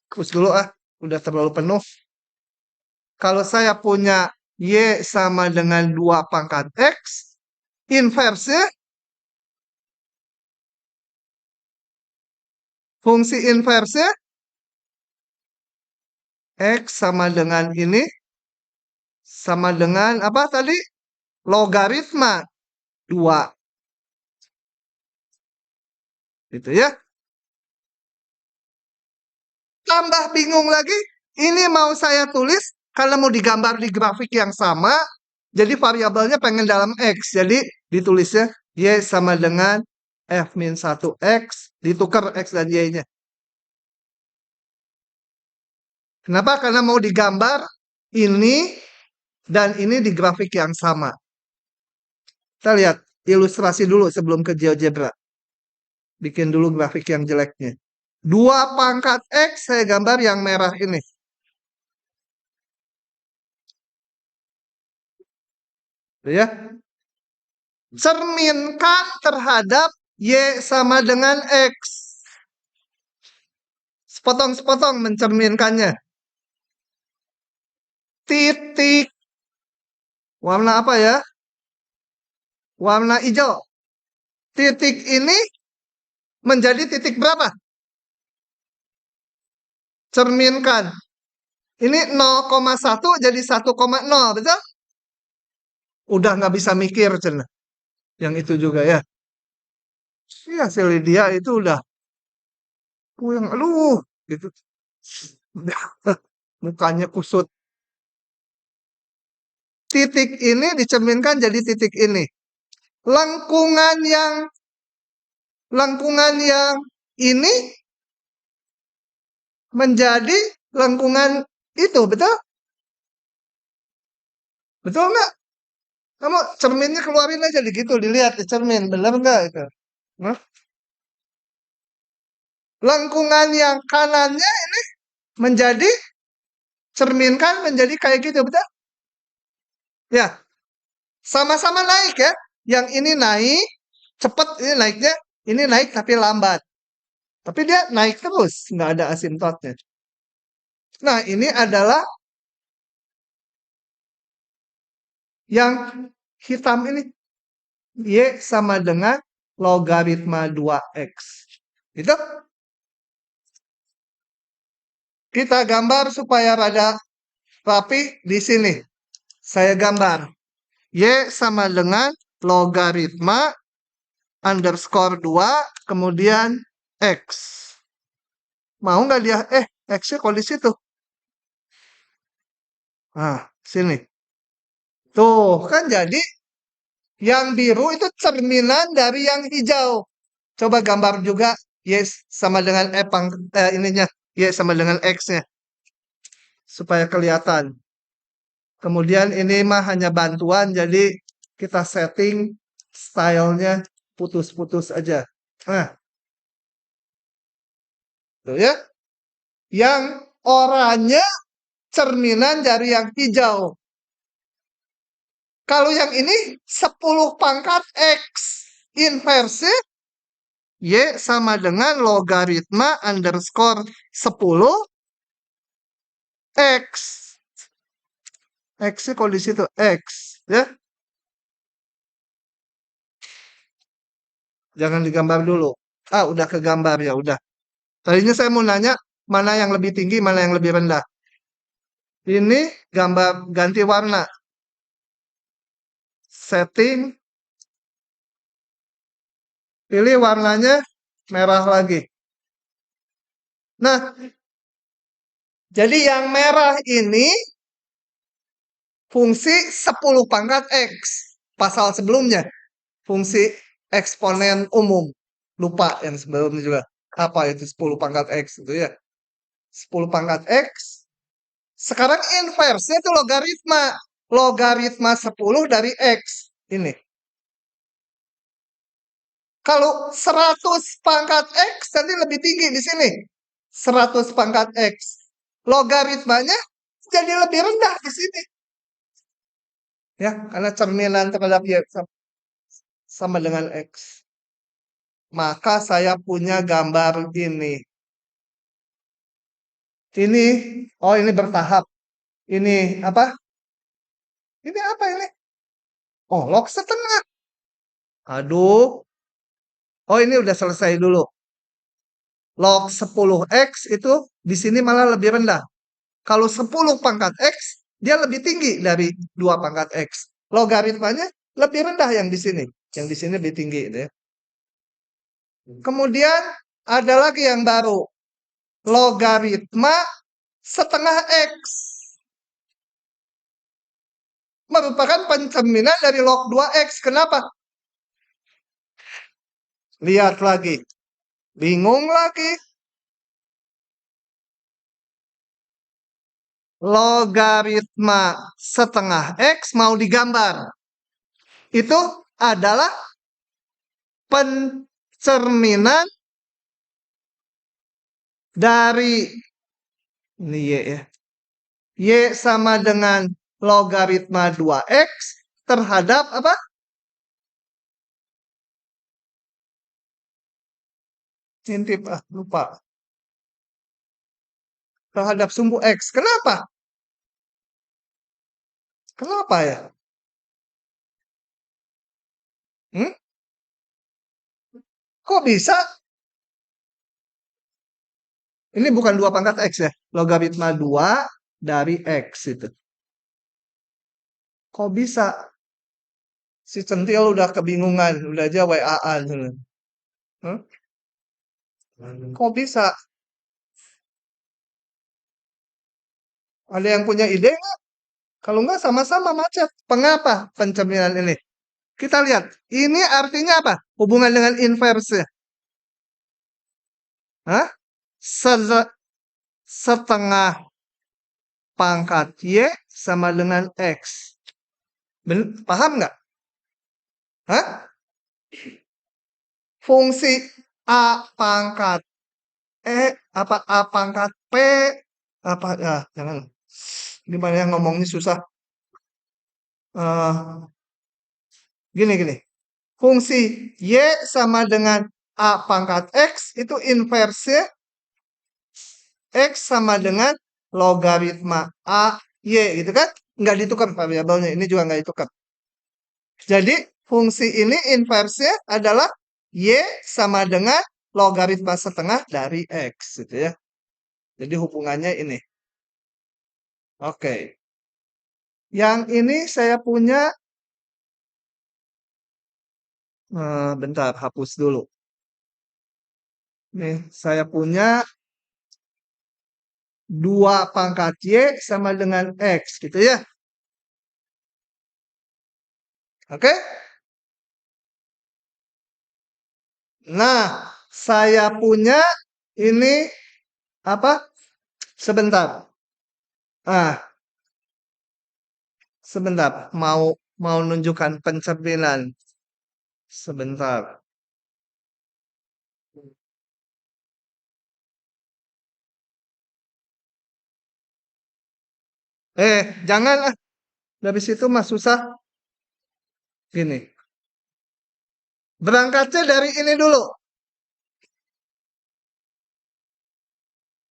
[SPEAKER 1] terus dulu udah terlalu penuh. Kalau saya punya Y sama dengan 2 pangkat X, inverse-nya, fungsi inverse-nya, X sama dengan ini, sama dengan apa tadi? Logaritma 2. Gitu ya. Tambah bingung lagi, ini mau saya tulis, karena mau digambar di grafik yang sama, jadi variabelnya pengen dalam X. Jadi ditulisnya Y sama dengan F-1X, ditukar X dan Y-nya. Kenapa? Karena mau digambar ini dan ini di grafik yang sama. Kita lihat ilustrasi dulu sebelum ke GeoGebra. Bikin dulu grafik yang jeleknya. 2 pangkat X, saya gambar yang merah ini. Ya. Cerminkan terhadap Y sama dengan X. Sepotong-sepotong mencerminkannya. Titik. Warna apa ya? Warna hijau. Titik ini menjadi titik berapa? Cerminkan. Ini 0,1 jadi 1,0, betul? Udah nggak bisa mikir, cina. Yang itu juga ya. Iya, si Lydia itu udah yang aduh gitu. Mukanya kusut. Titik ini dicerminkan jadi titik ini. Lengkungan yang ini menjadi lengkungan itu, betul? Betul nggak? Kamu cerminnya keluarin aja gitu, dilihat di cermin, benar nggak itu? Nah, lengkungan yang kanannya ini menjadi cerminkan menjadi kayak gitu, betul? Ya, sama-sama naik ya. Yang ini naik, cepat ini naiknya, ini naik tapi lambat. Tapi dia naik terus, nggak ada asimptotnya. Nah, ini adalah yang hitam ini. Y sama dengan logaritma 2X. Itu kita gambar supaya rada rapi di sini. Saya gambar. Y sama dengan logaritma underscore 2 kemudian X. Mau nggak dia? X-nya kalau di situ. Nah, sini. Tuh, kan jadi yang biru itu cerminan dari yang hijau. Coba gambar juga Y sama dengan ininya. Y sama dengan X-nya. Supaya kelihatan. Kemudian ini mah hanya bantuan, jadi kita setting stylenya putus-putus aja. Nah, tuh ya. Yang oranye cerminan dari yang hijau. Kalau yang ini 10 pangkat X. Inversi Y sama dengan logaritma underscore 10 X. X kalau di situ X. Ya. Jangan digambar dulu. Ah, udah kegambar ya, udah. Tadinya saya mau nanya mana yang lebih tinggi, mana yang lebih rendah. Ini gambar ganti warna. Setting. Pilih warnanya merah lagi. Nah, jadi yang merah ini fungsi 10 pangkat X. Pasal sebelumnya. Fungsi eksponen umum. Lupa yang sebelumnya juga. Apa itu 10 pangkat X itu ya. 10 pangkat X. Sekarang inversnya itu logaritma. Logaritma 10 dari X. Ini. Kalau 100 pangkat X nanti lebih tinggi di sini. 100 pangkat X. Logaritmanya jadi lebih rendah di sini. Ya, karena cerminan terhadap Y sama dengan X. Maka saya punya gambar ini. Ini, oh ini bertahap. Ini apa? Ini apa ini? Oh, log setengah. Aduh. Oh, ini udah selesai dulu. Log 10X itu di sini malah lebih rendah. Kalau 10 pangkat X, dia lebih tinggi dari 2 pangkat X. Logaritmanya lebih rendah yang di sini. Yang di sini lebih tinggi. Gitu ya. Kemudian ada lagi yang baru. Logaritma setengah X. Merupakan pencerminan dari log 2X. Kenapa? Lihat lagi. Bingung lagi. Logaritma setengah X mau digambar. Itu adalah pencerminan dari ini Y ya. Y sama dengan logaritma 2X terhadap apa? Intip, lupa. Terhadap sumbu X. Kenapa? Kenapa ya? Kok bisa? Ini bukan 2 pangkat X ya. Logaritma 2 dari X itu. Kok bisa? Si Centil udah kebingungan. Udah aja WA-an. Kok bisa? Ada yang punya ide nggak? Kalau nggak sama-sama macet. Mengapa pencerminan ini? Kita lihat. Ini artinya apa? Hubungan dengan inverse. Hah? Setengah pangkat Y sama dengan X. Paham nggak? Hah? Fungsi A pangkat apa A pangkat P apa ya jangan gimana yang ngomongnya susah. Gini fungsi Y sama dengan A pangkat X itu inverse X sama dengan logaritma A Y gitu kan, nggak ditukar variabelnya, ini juga nggak ditukar. Jadi fungsi ini inverse adalah Y sama dengan logaritma setengah dari X gitu ya. Jadi hubungannya ini. Oke. Yang ini saya punya bentar, hapus dulu. Nih, saya punya 2 pangkat Y sama dengan X gitu ya. Oke? Nah, saya punya ini apa? Sebentar. Sebentar. Mau nunjukkan pencerminan. Sebentar. Janganlah. Dari situ mah susah. Gini. Berangkatnya dari ini dulu.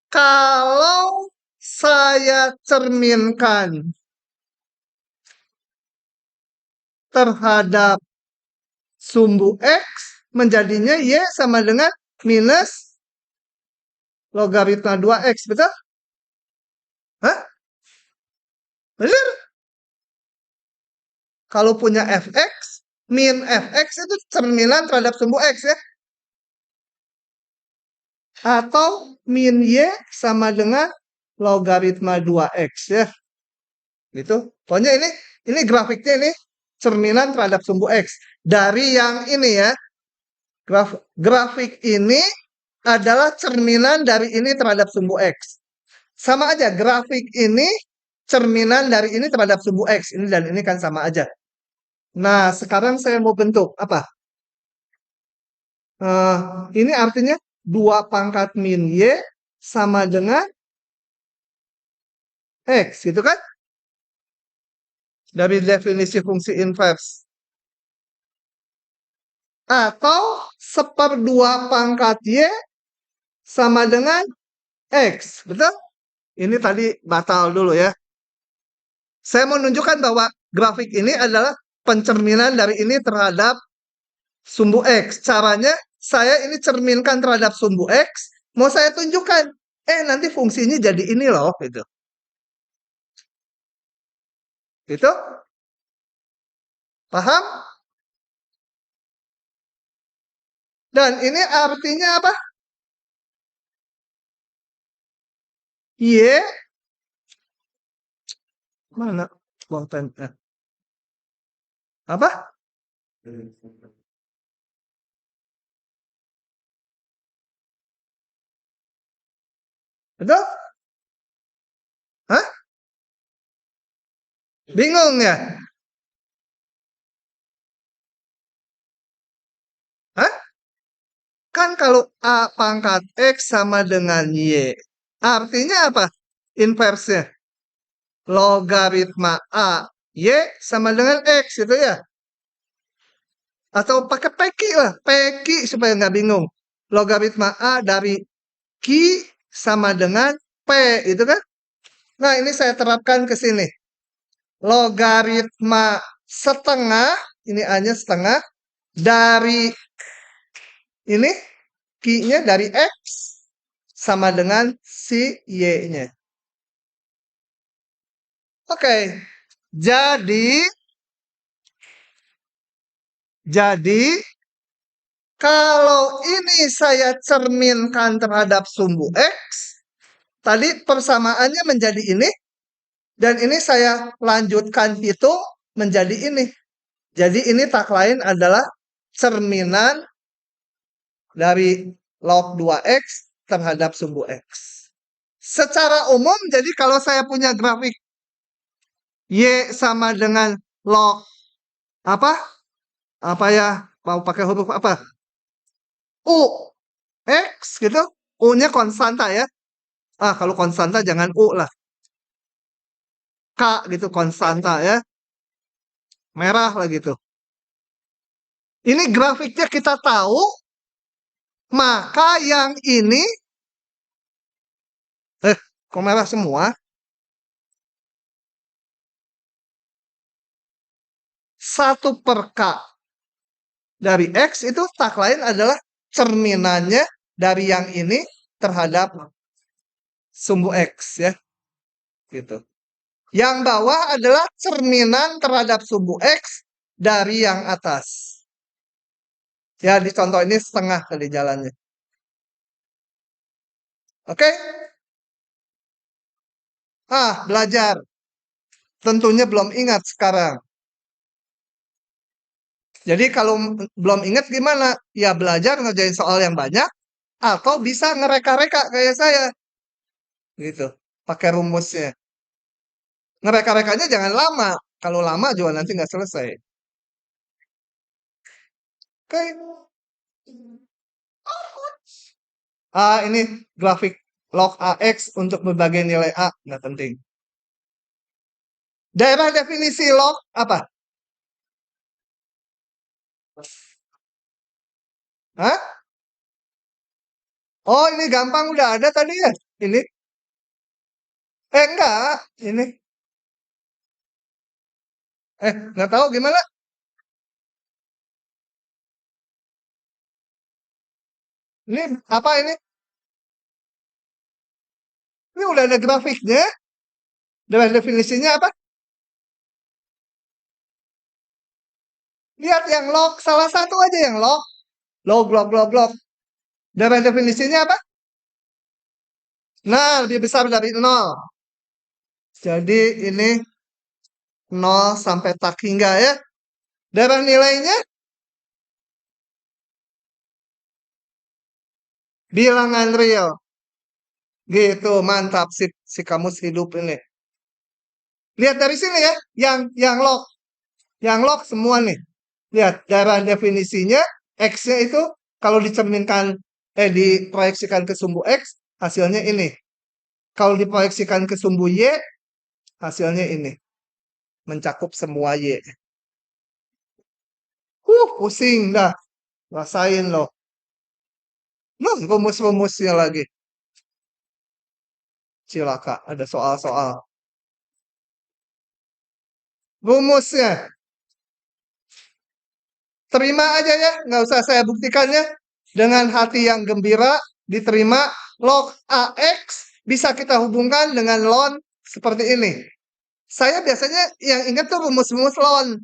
[SPEAKER 1] Kalau saya cerminkan terhadap sumbu X, menjadinya Y sama dengan minus logaritma 2X, betul? Hah? Benar? Kalau punya fx, min fx itu cerminan terhadap sumbu x ya. Atau min y sama dengan logaritma 2x ya. Gitu. Pokoknya ini grafiknya ini cerminan terhadap sumbu x. Dari yang ini ya. Grafik ini adalah cerminan dari ini terhadap sumbu x. Sama aja, grafik ini cerminan dari ini terhadap sumbu x. Ini dan ini kan sama aja. Nah, sekarang saya mau bentuk apa? Ini artinya 2 pangkat min Y sama dengan X, gitu kan? Dari definisi fungsi inverse. Atau 1/2 pangkat Y sama dengan X, betul? Ini tadi batal dulu ya. Saya mau menunjukkan bahwa grafik ini adalah pencerminan dari ini terhadap sumbu X. Caranya, saya ini cerminkan terhadap sumbu X, mau saya tunjukkan. Nanti fungsinya jadi ini loh, gitu. Itu? Paham? Dan ini artinya apa? Y mana pulpennya? Apa? Betul? Hah? Bingung ya? Hah? Kan kalau A pangkat X sama dengan Y. Artinya apa? Inversnya. Logaritma A, Y sama dengan X itu ya. Atau pakai peki lah. Peki supaya nggak bingung. Logaritma A dari Q sama dengan P. Itu kan? Nah ini saya terapkan ke sini. Logaritma setengah. Ini A-nya setengah. Dari ini Q-nya dari X sama dengan si Y-nya. Oke, jadi kalau ini saya cerminkan terhadap sumbu X, tadi persamaannya menjadi ini, dan ini saya lanjutkan itu menjadi ini. Jadi ini tak lain adalah cerminan dari log 2X terhadap sumbu X. Secara umum, jadi kalau saya punya grafik Y sama dengan log apa? Apa ya? Mau pakai huruf apa? U X gitu. U-nya konstanta ya. Ah, kalau konstanta jangan U lah. K gitu konstanta ya. Merah lah gitu. Ini grafiknya kita tahu. Maka yang ini. Kok merah semua? 1/K dari X itu tak lain adalah cerminannya dari yang ini terhadap sumbu X ya. Gitu. Yang bawah adalah cerminan terhadap sumbu X dari yang atas. Ya, di contoh ini setengah kali jalannya. Oke? Belajar. Tentunya belum ingat sekarang. Jadi kalau belum ingat gimana? Ya belajar ngerjain soal yang banyak. Atau bisa ngereka-reka kayak saya. Gitu. Pakai rumusnya. Ngereka-rekanya jangan lama. Kalau lama juga nanti nggak selesai. Oke. Ini grafik log AX untuk berbagai nilai A. Nggak penting. Daerah definisi log apa? Hah? Oh, ini gampang udah ada tadi ya? Ini? Enggak. Ini. Nggak tahu gimana? Ini apa ini? Ini udah ada grafiknya. Daerah definisinya apa? Lihat yang log. Salah satu aja yang log. Log, log, log, log. Daerah definisinya apa? Nah, lebih besar dari 0. Jadi ini 0 sampai tak hingga ya. Daerah nilainya bilangan real. Gitu, mantap si kamus hidup ini. Lihat dari sini ya, yang log. Yang log semua nih. Lihat, daerah definisinya X-nya itu kalau dicerminkan diproyeksikan ke sumbu X, hasilnya ini. Kalau diproyeksikan ke sumbu Y, hasilnya ini. Mencakup semua Y. Pusing dah. Rasain loh. Rumus-rumusnya lagi. Cilaka, ada soal-soal. Rumusnya. Terima aja ya, nggak usah saya buktikannya. Dengan hati yang gembira, diterima. Log AX bisa kita hubungkan dengan ln seperti ini. Saya biasanya yang ingat tuh rumus-rumus ln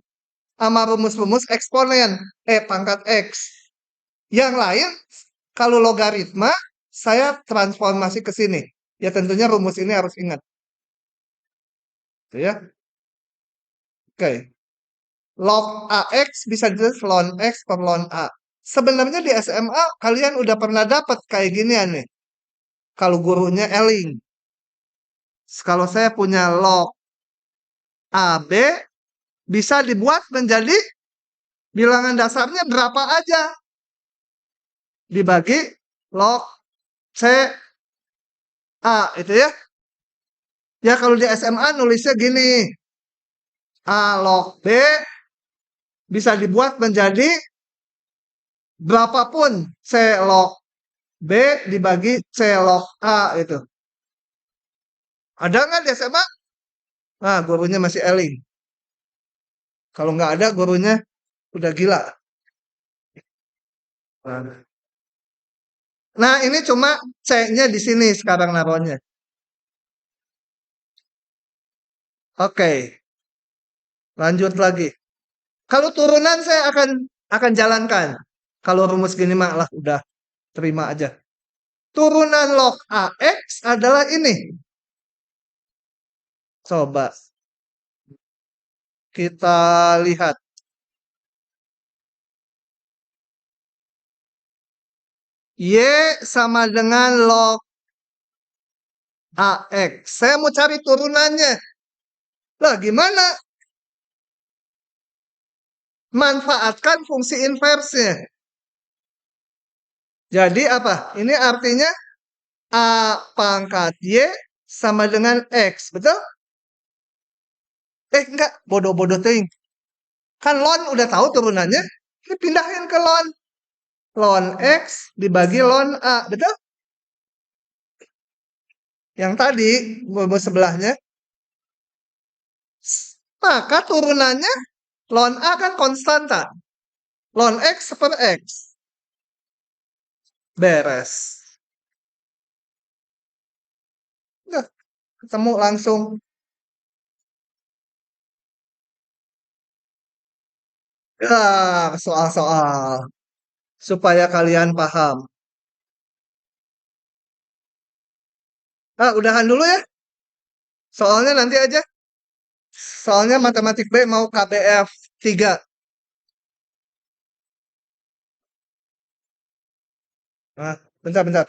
[SPEAKER 1] sama rumus-rumus eksponen, pangkat X. Yang lain, kalau logaritma, saya transformasi ke sini. Ya tentunya rumus ini harus ingat. Gitu ya. Oke. Log AX bisa ditulis ln X per ln A. Sebenarnya di SMA kalian udah pernah dapat kayak ginian nih. Kalau gurunya Eling. Kalau saya punya log AB bisa dibuat menjadi bilangan dasarnya berapa aja. Dibagi log C A itu ya. Ya kalau di SMA nulisnya gini. A log B bisa dibuat menjadi berapapun C log B dibagi C log A itu. Ada nggak di SMA? Nah, gurunya masih Eling. Kalau nggak ada, gurunya udah gila. Nah, ini cuma C-nya di sini sekarang naruhnya. Oke, lanjut lagi. Kalau turunan saya akan jalankan. Kalau rumus gini mah lah udah terima aja. Turunan log AX adalah ini. Coba kita lihat. Y sama dengan log AX. Saya mau cari turunannya. Lah gimana? Manfaatkan fungsi inversnya. Jadi apa? Ini artinya A pangkat Y sama dengan X. Betul? Enggak. Bodoh-bodoh ting. Kan ln udah tahu turunannya. Ini pindahin ke ln. Ln X dibagi ln A. Betul? Yang tadi, sebelahnya. Maka turunannya ln A kan konstanta. Ln X per X. Beres. Udah, ketemu langsung. Soal-soal. Supaya kalian paham. Udahan dulu ya. Soalnya nanti aja. Soalnya matematik B mau KBF 3. Bentar-bentar.